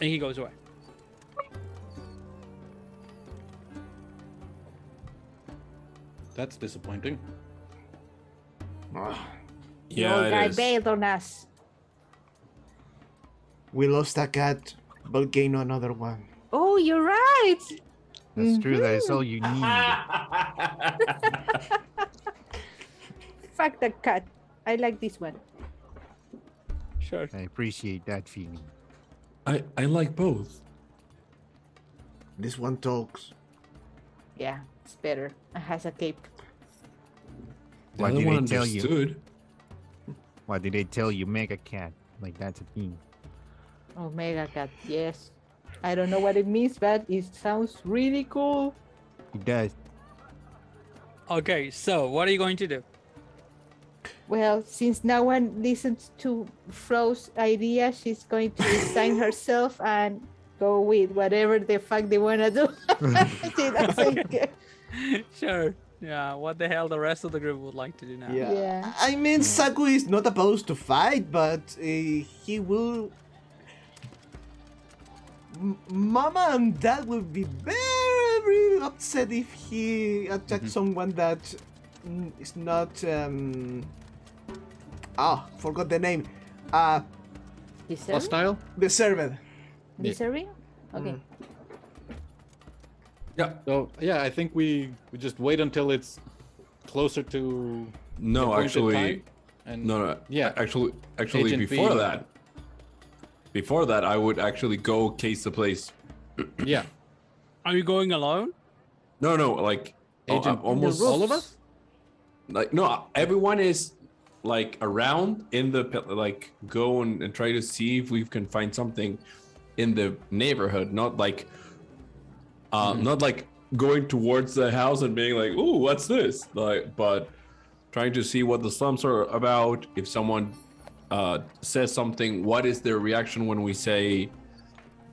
And he goes away. That's disappointing. Ah, The yeah, old it guy is. bailed on us. we lost a cat, but gained another one. Oh, you're right. That's true. That is all you need. Fuck the cat. I like this one. Sure. I appreciate that feeling. I like both. This one talks. Yeah, it's better. It has a cape. The What other did one they tell you? understood. Why did they tell you mega cat? Like that's a thing. Omega cat, yes. I don't know what it means, but it sounds really cool. It does. Okay, so what are you going to do? Well, since no one listens to Flo's idea, she's going to resign herself and go with whatever the fuck they want to do. She doesn't care. Sure. Yeah, what the hell the rest of the group would like to do now. Yeah. I mean, Saku is not opposed to fight, but he will. Mama and Dad will be very upset if he attacks someone that is not. Forgot the name. Deserve? Hostile? Deserved. Deserve? Okay. Yeah. So yeah, I think we just wait until it's closer to the No, appointed actually, time, and no. Yeah. Actually, Agent before B. that. Before that, I would actually go case the place. yeah, Are you going alone? No, like Agent almost all of us. Like no, everyone is like around in the like go and try to see if we can find something in the neighborhood. Not like not like going towards the house and being like, "Ooh, what's this?" Like, but trying to see what the slums are about. If someone says something, what is their reaction when we say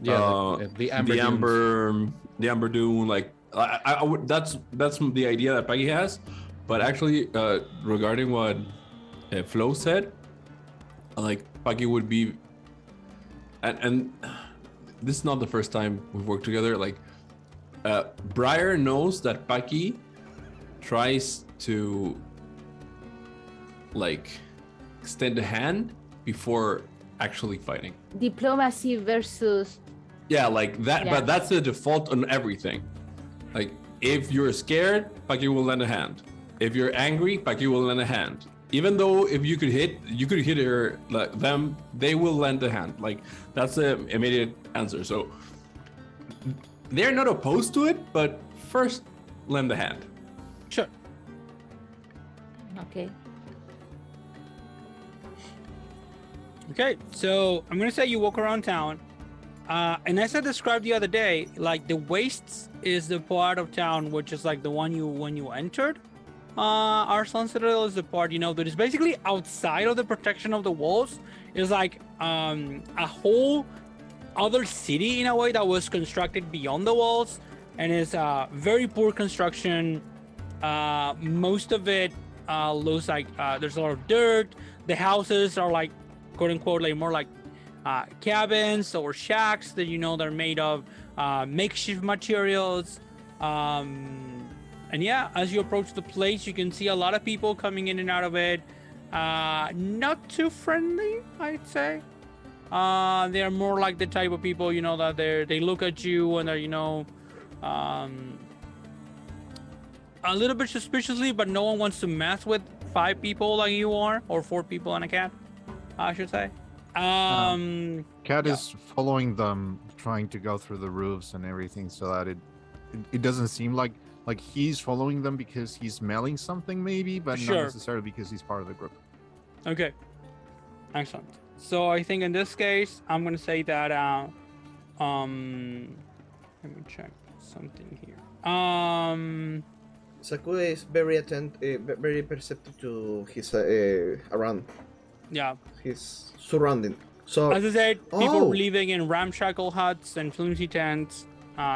Yeah, the Amber. the amber dune? Like, I would. That's the idea that Peggy has. But actually, regarding what Flo said, like Peggy would be, and this is not the first time we've worked together. Like, Briar knows that Peggy tries to like extend a hand before actually fighting. Diplomacy versus. Yeah, like that. Yeah. But that's the default on everything. Like, if you're scared, Paki will lend a hand. If you're angry, Paki will lend a hand. Even though if you could hit her, like, them, they will lend a hand. Like, that's the immediate answer. So they're not opposed to it, but first lend a hand. Sure. Okay. Okay, so I'm gonna say you walk around town, and as I described the other day, like the wastes is the part of town which is like the one when you entered. Our Citadel is the part that is basically outside of the protection of the walls. Is like a whole other city in a way that was constructed beyond the walls, and is very poor construction. Most of it looks like there's a lot of dirt. The houses are like, quote unquote, like more like cabins or shacks that they're made of makeshift materials. And yeah, as you approach the place, you can see a lot of people coming in and out of it. Not too friendly, I'd say. They're more like the type of people that they look at you and they're a little bit suspiciously, but no one wants to mess with 5 people like you are, or 4 people and a cat. I should say. Cat Yeah. is following them, trying to go through the roofs and everything, so that it doesn't seem like he's following them because he's smelling something, maybe, but Sure. not necessarily because he's part of the group. Okay. Excellent. So I think in this case, I'm gonna say that. Let me check something here. Sakura is very very perceptive to his around Yeah. his surrounding. So As I said, people Oh. living in ramshackle huts and flimsy tents.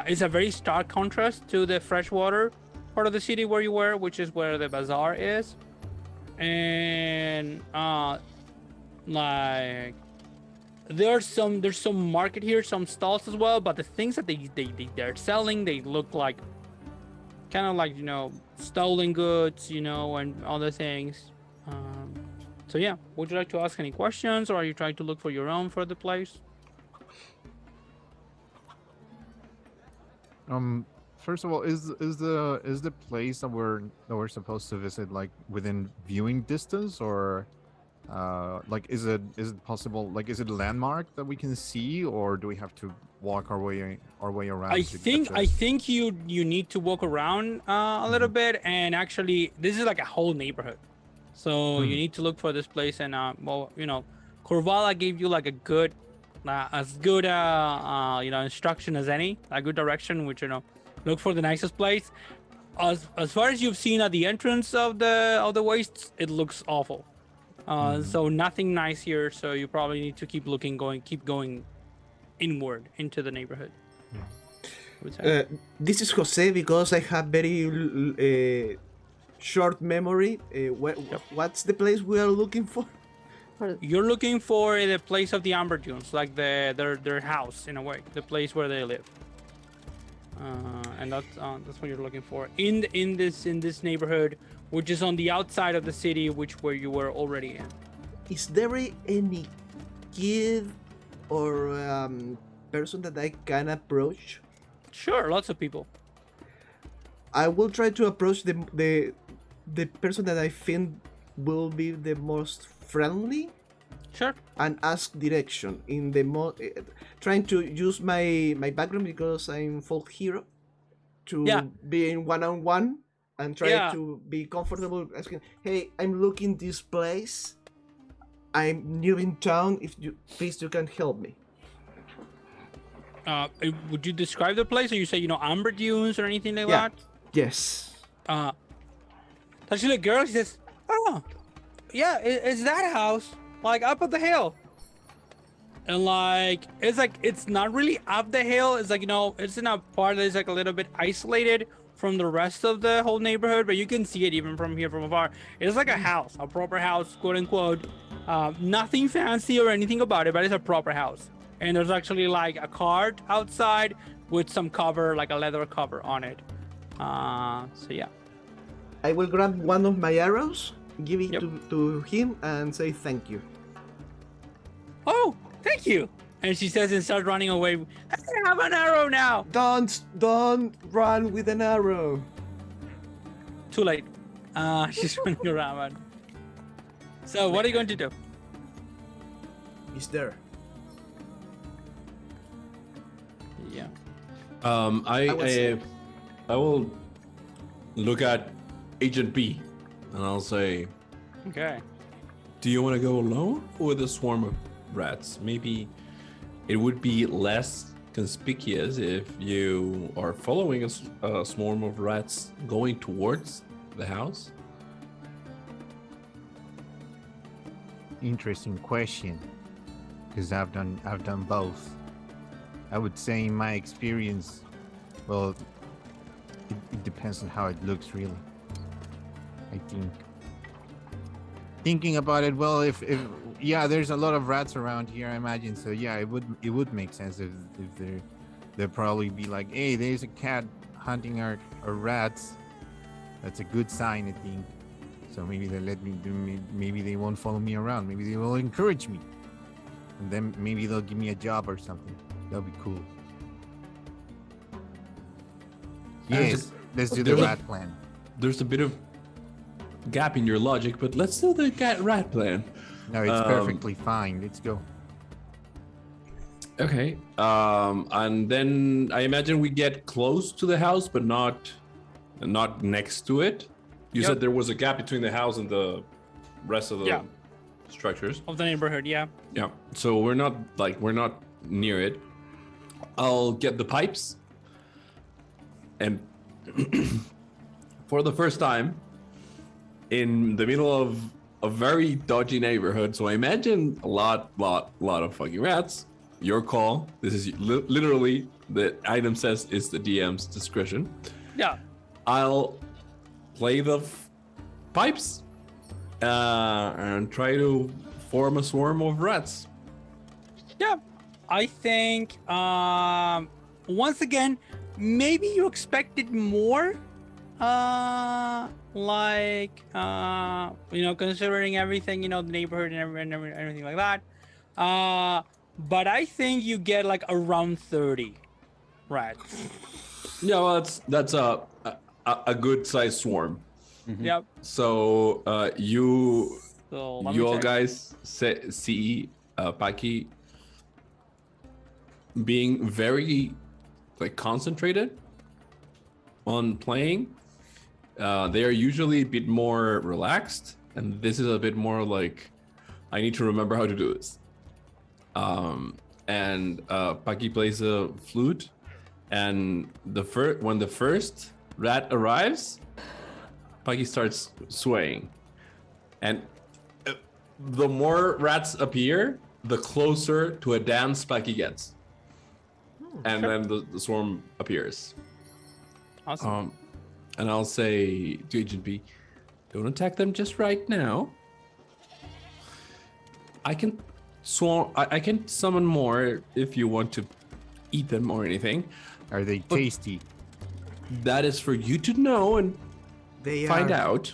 It's a very stark contrast to the freshwater part of the city where you were, which is where the bazaar is. And like there's some market here, some stalls as well, but the things that they're selling, they look like kind of like, stolen goods, and other things. So yeah, would you like to ask any questions, or are you trying to look for your own for the place? First of all, is the place that we're supposed to visit like within viewing distance, or like is it possible, like is it a landmark that we can see, or do we have to walk our way around? I to think get I this? think you need to walk around a little bit, and actually this is like a whole neighborhood, so you need to look for this place. And Corvala gave you like a good as good instruction as any, a good direction, which look for the nicest place. As far as you've seen at the entrance of the wastes, it looks awful. So nothing nice here, so you probably need to keep going inward into the neighborhood. I would say. this is Jose because I have very short memory. What's the place we are looking for? You're looking for the place of the Amber Dunes, like their house in a way, the place where they live. And that's what you're looking for in this neighborhood, which is on the outside of the city, where you were already in. Is there any kid or person that I can approach? Sure, lots of people. I will try to approach the person that I think will be the most friendly Sure. and ask direction in the trying to use my background because I'm folk hero to Yeah. be in one-on-one and try Yeah. to be comfortable asking, hey, I'm looking this place, I'm new in town, if you please you can help me. Would you describe the place, or you say Amber Dunes or anything like Yeah. that? Yes. Actually, the girl, she says, "Oh, yeah, it's that house, like up at the hill." And like it's not really up the hill. It's like it's in a part that is like a little bit isolated from the rest of the whole neighborhood, but you can see it even from here from afar. It's like a house, a proper house, quote unquote. Nothing fancy or anything about it, but it's a proper house. And there's actually like a cart outside with some cover, like a leather cover on it. So yeah. I will grab one of my arrows, give it Yep. to him, and say thank you. Oh, thank you. And she says and starts running away. I have an arrow now. Don't run with an arrow. Too late. She's running around. So what are you going to do? He's there. Yeah. I will look at Agent B, and I'll say, Okay. do you want to go alone or with a swarm of rats? Maybe it would be less conspicuous if you are following a swarm of rats going towards the house. Interesting question, because I've done both. I would say in my experience, well, it depends on how it looks, really. I think thinking about it, well, if yeah, there's a lot of rats around here, I imagine, so yeah, it would make sense if they'd probably be like, hey, there's a cat hunting our rats. That's a good sign, I think. So maybe they let me do. Maybe they won't follow me around. Maybe they will encourage me, and then maybe they'll give me a job or something. That'll be cool. Yes, let's do the there's a- rat plan. There's a bit of gap in your logic, but let's do the rat plan. No, it's perfectly fine. Let's go. Okay. And then I imagine we get close to the house, but not next to it. You said there was a gap between the house and the rest of the structures of the neighborhood. Yeah. Yeah. So we're not near it. I'll get the pipes, and for the first time in the middle of a very dodgy neighborhood, so I imagine a lot of fucking rats. Your call. This is literally the item says is the DM's discretion. Yeah. I'll play the pipes and try to form a swarm of rats. Yeah. I think once again, maybe you expected more. Considering everything, the neighborhood and everything like that. But I think you get like around 30 rats. Yeah, well, that's a good sized swarm. Mm-hmm. Yep. So you all check. guys see Paki being very concentrated on playing. They are usually a bit more relaxed, and this is a bit more like, I need to remember how to do this. And Paki plays a flute, and when the first rat arrives, Paki starts swaying, and the more rats appear, the closer to a dance Paki gets, and then the swarm appears. Awesome. And I'll say to Agent B, don't attack them just right now. I can summon more if you want to eat them or anything. Are they tasty? That is for you to know and They find are. out.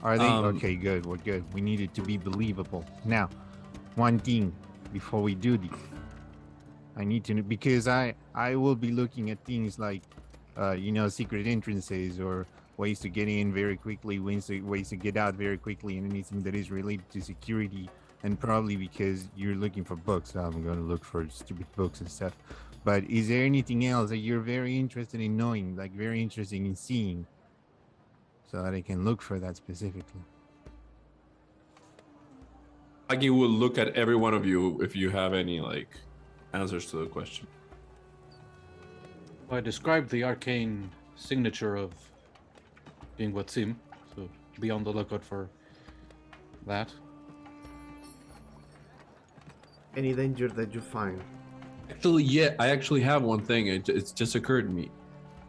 Are they? Okay, good. Well, good. We need it to be believable. Now, one thing before we do this, I need to know, because I will be looking at things like, secret entrances or ways to get in very quickly, ways to get out very quickly, and anything that is related to security. And probably because you're looking for books, I'm going to look for stupid books and stuff. But is there anything else that you're very interested in knowing, like very interested in seeing, so that I can look for that specifically? Paki will look at every one of you if you have any answers to the question. I described the arcane signature of Gingwatsim, so be on the lookout for that. Any danger that you find. Actually, yeah, I actually have one thing. It's just occurred to me.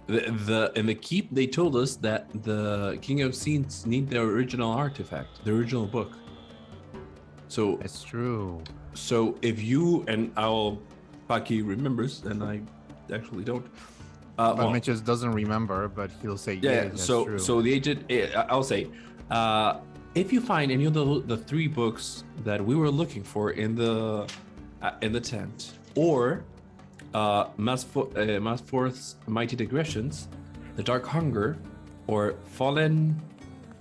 In the keep, they told us that the King of Scenes need the original artifact, the original book. So That's true. So if you and Paki remembers, and I actually don't. But Mitch just doesn't remember, but he'll say, yeah, that's true. So the agent, I'll say, if you find any of the 3 books that we were looking for in the tent, or Mazfroth's Mighty Digressions, The Dark Hunger, or Fallen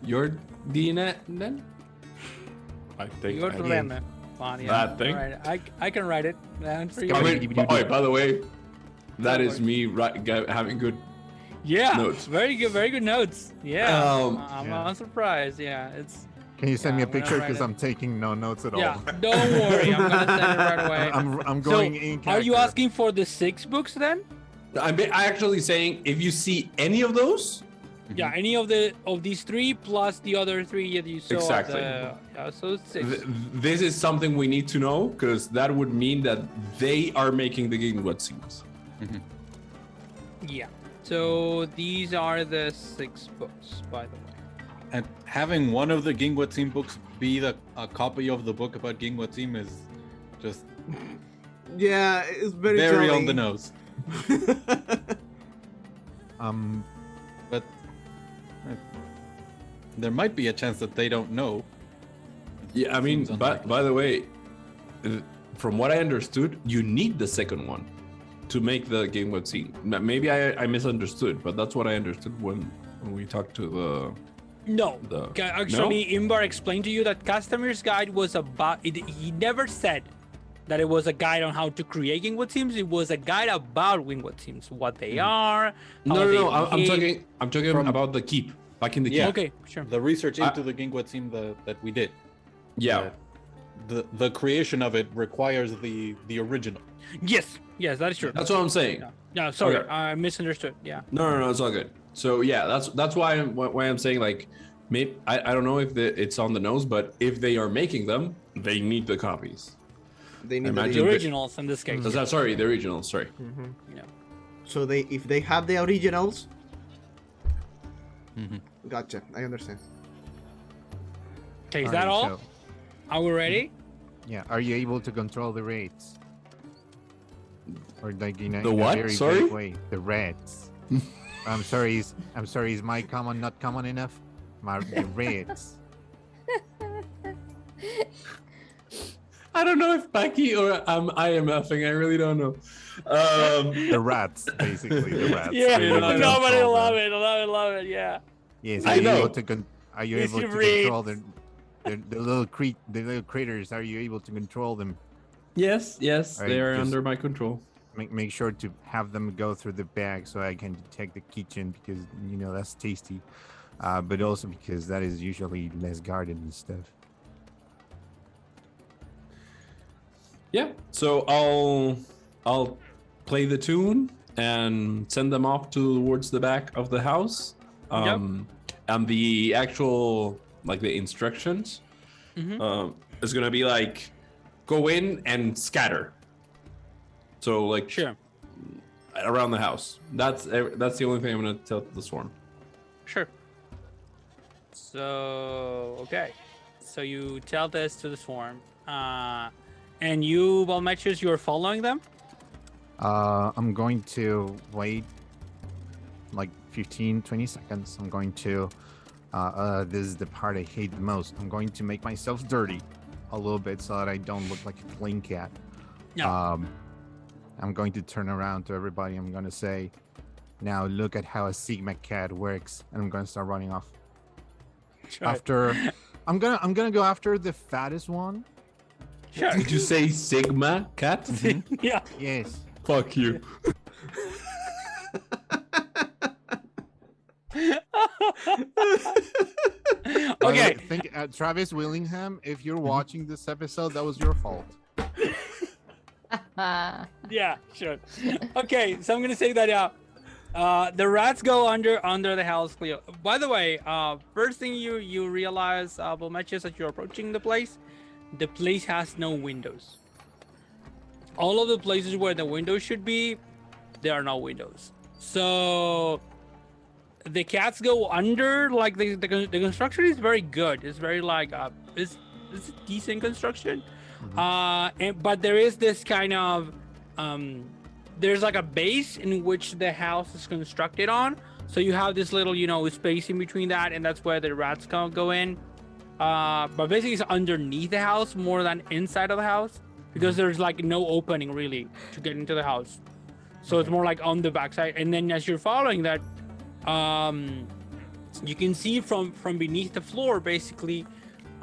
Yordinen, I think. You go to Helena. That thing. All right. I can write it down for you. I mean, by the way, that is me having good notes. Very good notes. Yeah. I'm Yeah. not surprised. Yeah, it's. Can you send me a I'm gonna picture? write Because it. I'm taking no notes at Yeah, all. don't worry. I'm gonna send it right away. I'm going so, in. are you character. asking for the 6 books then? I'm actually saying if you see any of those, Yeah, any of these 3 plus the other 3 that you saw. Exactly. So 6. this is something we need to know, because that would mean that they are making the game what seems. Yeah. So these are the 6 books, by the way. And having one of the Gingwatsim books be a copy of the book about Gingwatsim is just Yeah, it's very on telling. the nose. But there might be a chance that they don't know. Yeah, I mean, Seems but unlikely. by the way, from what I understood, you need the second one to make the game what scene. Maybe I misunderstood, but that's what I understood when we talked to No. The- Actually, Imbar explained to you that Customer's Guide was about. He never said that it was a guide on how to create Wingwood teams. It was a guide about Wingwood teams, what they are. No, how no, they no. I'm behave. talking From- about the keep. Back in the Yeah. keep. Okay, sure. The research into the Gingwa team that we did. Yeah. The creation of it requires the original. Yes, that is true. That's what I'm saying. Yeah, sorry, Okay. I misunderstood. Yeah. No, it's all good. So yeah, that's why I'm saying like, maybe I don't know if it's on the nose, but if they are making them, they need the copies. They need Imagine The Yeah. originals in this case. Sorry, the originals. Sorry. Yeah. So if they have the originals, Mhm. gotcha. I understand. Okay, is that all? So, Are we ready? yeah, are you able to control the raids? Or like in The in what? a very Sorry? vague way, the raids. I'm sorry, is my common not common enough? The raids. I don't know if Becky or I'm IMFing. I really don't know. The rats, basically, the rats. Yeah, Are you able to nobody control love them? it. Love it. Yeah. Yes, I are you know. able to are you Yes, able you to read. control the little critters? Are you able to control them? yes, Alright, they are just- under my control. Make sure to have them go through the bag so I can detect the kitchen because that's tasty, but also because that is usually less guarded and stuff. Yeah. So I'll play the tune and send them off towards the back of the house. And the actual like the instructions is gonna be like go in and scatter. So like Sure. around the house. That's the only thing I'm gonna tell the swarm. Sure. So okay. So you tell this to the swarm. And you, Balmetrius, you're following them? I'm going to wait like 15-20 seconds. I'm going to this is the part I hate the most. I'm going to make myself dirty a little bit so that I don't look like a clean cat. Yeah. I'm going to turn around to everybody. I'm going to say, now look at how a Sigma cat works. And I'm going to start running off. Sure. After I'm gonna go after the fattest one. Sure. Did you say Sigma cat? Yeah. Yes. Fuck you. Okay. Think, Travis Willingham, if you're watching this episode, that was your fault. Yeah, sure. Okay, so I'm gonna say that the rats go under the house, Cleo. By the way, first thing you realize, Balmetrius, as you're approaching the place has no windows. All of the places where the windows should be, there are no windows. So the cats go under. Like the construction is very good. It's very like it's a decent construction. But there is this kind of there's like a base in which the house is constructed on. So you have this little space in between that, and that's where the rats go in. But basically it's underneath the house more than inside of the house, because there's like no opening really to get into the house. So it's more like on the backside. And then as you're following that, you can see from beneath the floor basically,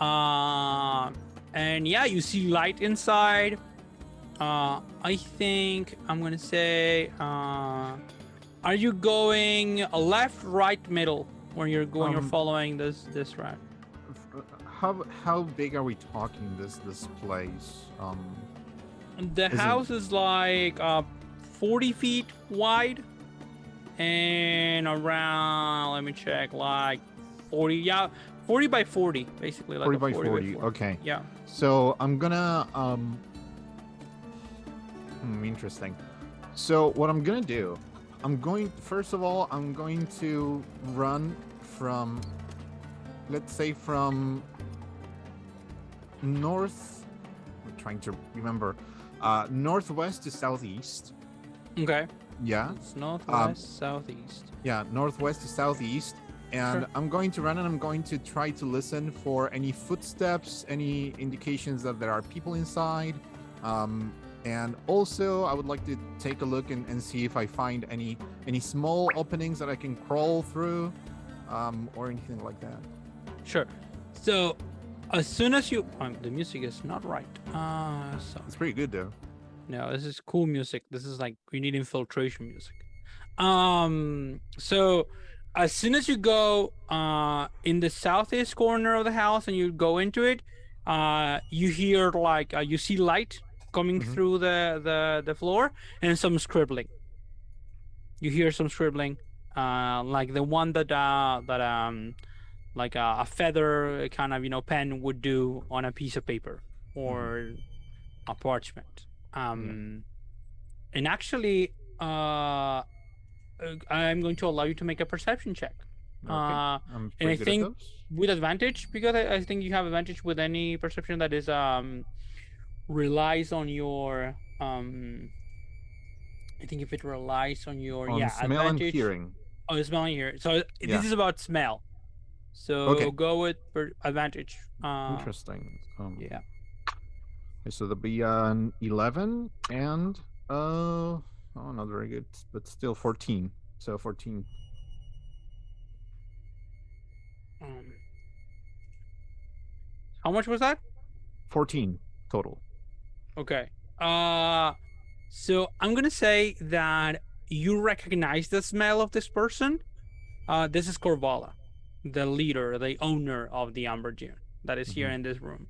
and yeah, you see light inside. I think I'm gonna say, are you going left, right, middle when you're following this rat? How big are we talking this place? The Is it- house is like 40 feet wide and around, let me check, like 40 by 40 basically, like 40 a by 40. 40. Okay. Yeah. So I'm gonna interesting. So what I'm gonna do, first of all, I'm going to run from, let's say from north, I'm trying to remember, northwest to southeast. Okay. Yeah. It's northwest, southeast. Yeah, northwest to southeast. And Sure. I'm going to run and I'm going to try to listen for any footsteps, any indications that there are people inside. And also I would like to take a look and see if I find any small openings that I can crawl through. or anything like that. Sure. So, as soon as you, the music is not right. So It's pretty good though. no, this is cool music. This is like we need infiltration music. So as soon as you go in the southeast corner of the house and you go into it, you hear like you see light coming through the floor and some scribbling. You hear some scribbling, like the one that like a feather kind of pen would do on a piece of paper or a parchment. And actually, I'm going to allow you to make a perception check. Okay. I'm And pretty I good at think those. with advantage, because I think you have advantage with any perception that is relies on your I think if it relies on your On smell and advantage. hearing. Oh, smelling here. So Yeah. this is about smell. So Okay. go with advantage. Interesting. Yeah. Okay, so there'll be an 11 and not very good, but still 14. So 14. How much was that? 14 total. Okay. So I'm gonna say that you recognize the smell of this person. This is Corvala, the leader, the owner of the Amberjune that is here in this room.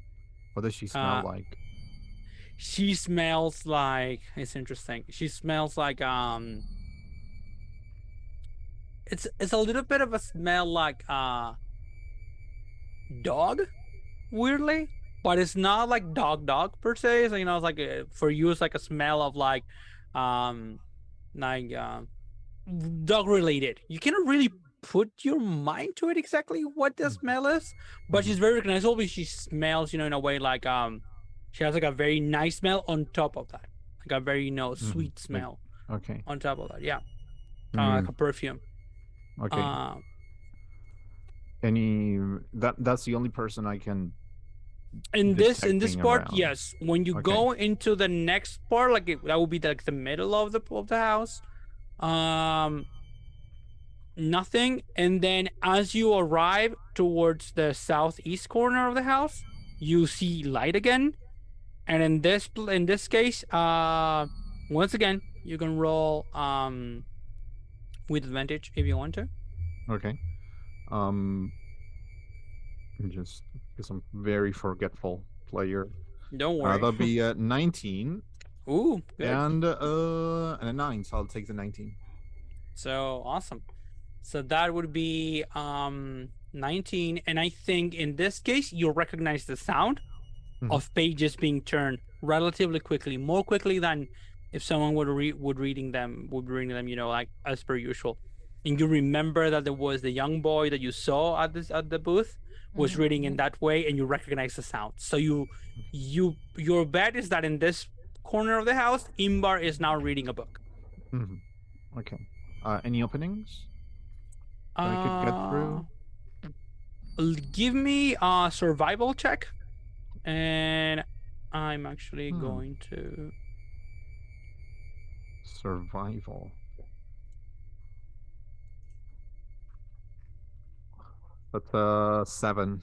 What does she smell like? She smells like, it's interesting. She smells like it's a little bit of a smell like dog, weirdly, but it's not like dog per se. So it's like for you it's like a smell of like dog related. You cannot really put your mind to it exactly what the smell is, but she's very recognizable because she smells in a way like she has like a very nice smell on top of that, like a very sweet smell Okay. on top of that. Yeah. Like a perfume. Okay. That's the only person I can In this detecting part, around. yes. When you Okay. go into the next part, like that would be like the middle of the house. Nothing. And then as you arrive towards the southeast corner of the house, you see light again. And in this case, once again, you can roll with advantage if you want to. Okay. Just because I'm very forgetful player. Don't worry. That'll be 19 Ooh, good. and a 9, so I'll take the 19. So awesome. So that would be 19, and I think in this case you'll recognize the sound of pages being turned relatively quickly, more quickly than if someone would reading them, like as per usual. And you remember that there was the young boy that you saw at the booth was reading in that way, and you recognize the sound. So your bet is that in this corner of the house, Imbar is now reading a book. Okay. Any openings that I could get through? Give me a survival check, and I'm actually going to Survival. That's 7.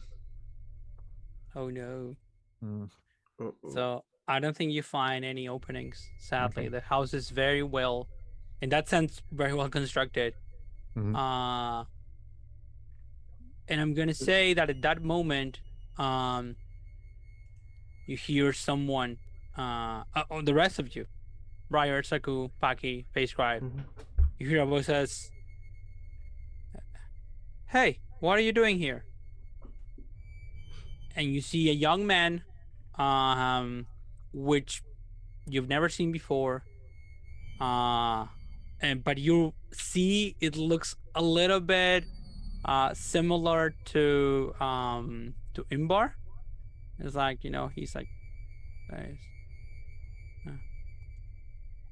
Oh no. Uh-oh. So I don't think you find any openings. Sadly, Okay. the house is very well, in that sense, very well constructed. And I'm gonna say that at that moment, you hear someone, the rest of you, Briar, Saku, Paki, Face Scribe, you hear a voice says, "Hey, what are you doing here?" And you see a young man, which you've never seen before, but you see it looks a little bit similar to Imbar. It's like he's like,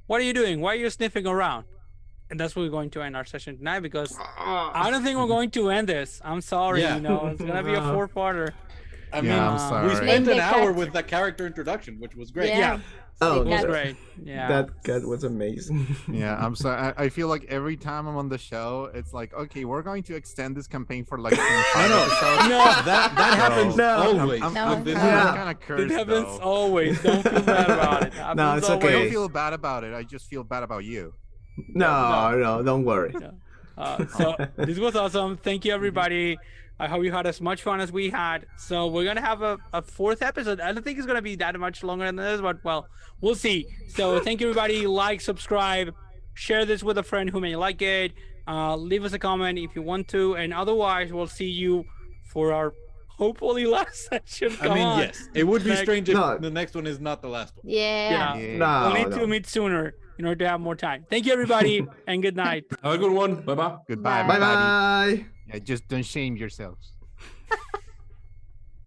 "What are you doing? Why are you sniffing around?" And that's where we're going to end our session tonight, because I don't think we're going to end this. I'm sorry, Yeah. it's gonna be a 4-parter. I Yeah, mean, I'm we sorry. spent an The hour cat. with the character introduction, which was great. Yeah. Oh, It was that- great. Yeah. That cat was amazing. Yeah, I'm sorry. I feel like every time I'm on the show, it's like, okay, we're going to extend this campaign for like 25 No, episodes. No, that happens No. always No, with this. no. Yeah. kind of cursed. it happens though. always. Don't feel bad about it. Happens it's I okay. don't always. feel bad about it. I just feel bad about you. No, don't worry. So this was awesome. Thank you, everybody. I hope you had as much fun as we had. So we're gonna have a fourth episode. I don't think it's gonna be that much longer than this, but well, we'll see. So thank you, everybody. Like, subscribe, share this with a friend who may like it. Leave us a comment if you want to, and otherwise, we'll see you for our hopefully last session. I mean, yes, it would be Next- strange if No. the next one is not the last one. Yeah. Yeah. No, We'll need to no. meet sooner in order to have more time. Thank you, everybody, and good night. Have a good one. Bye bye. Goodbye, Bye. Bye everybody. bye. Yeah, just don't shame yourselves.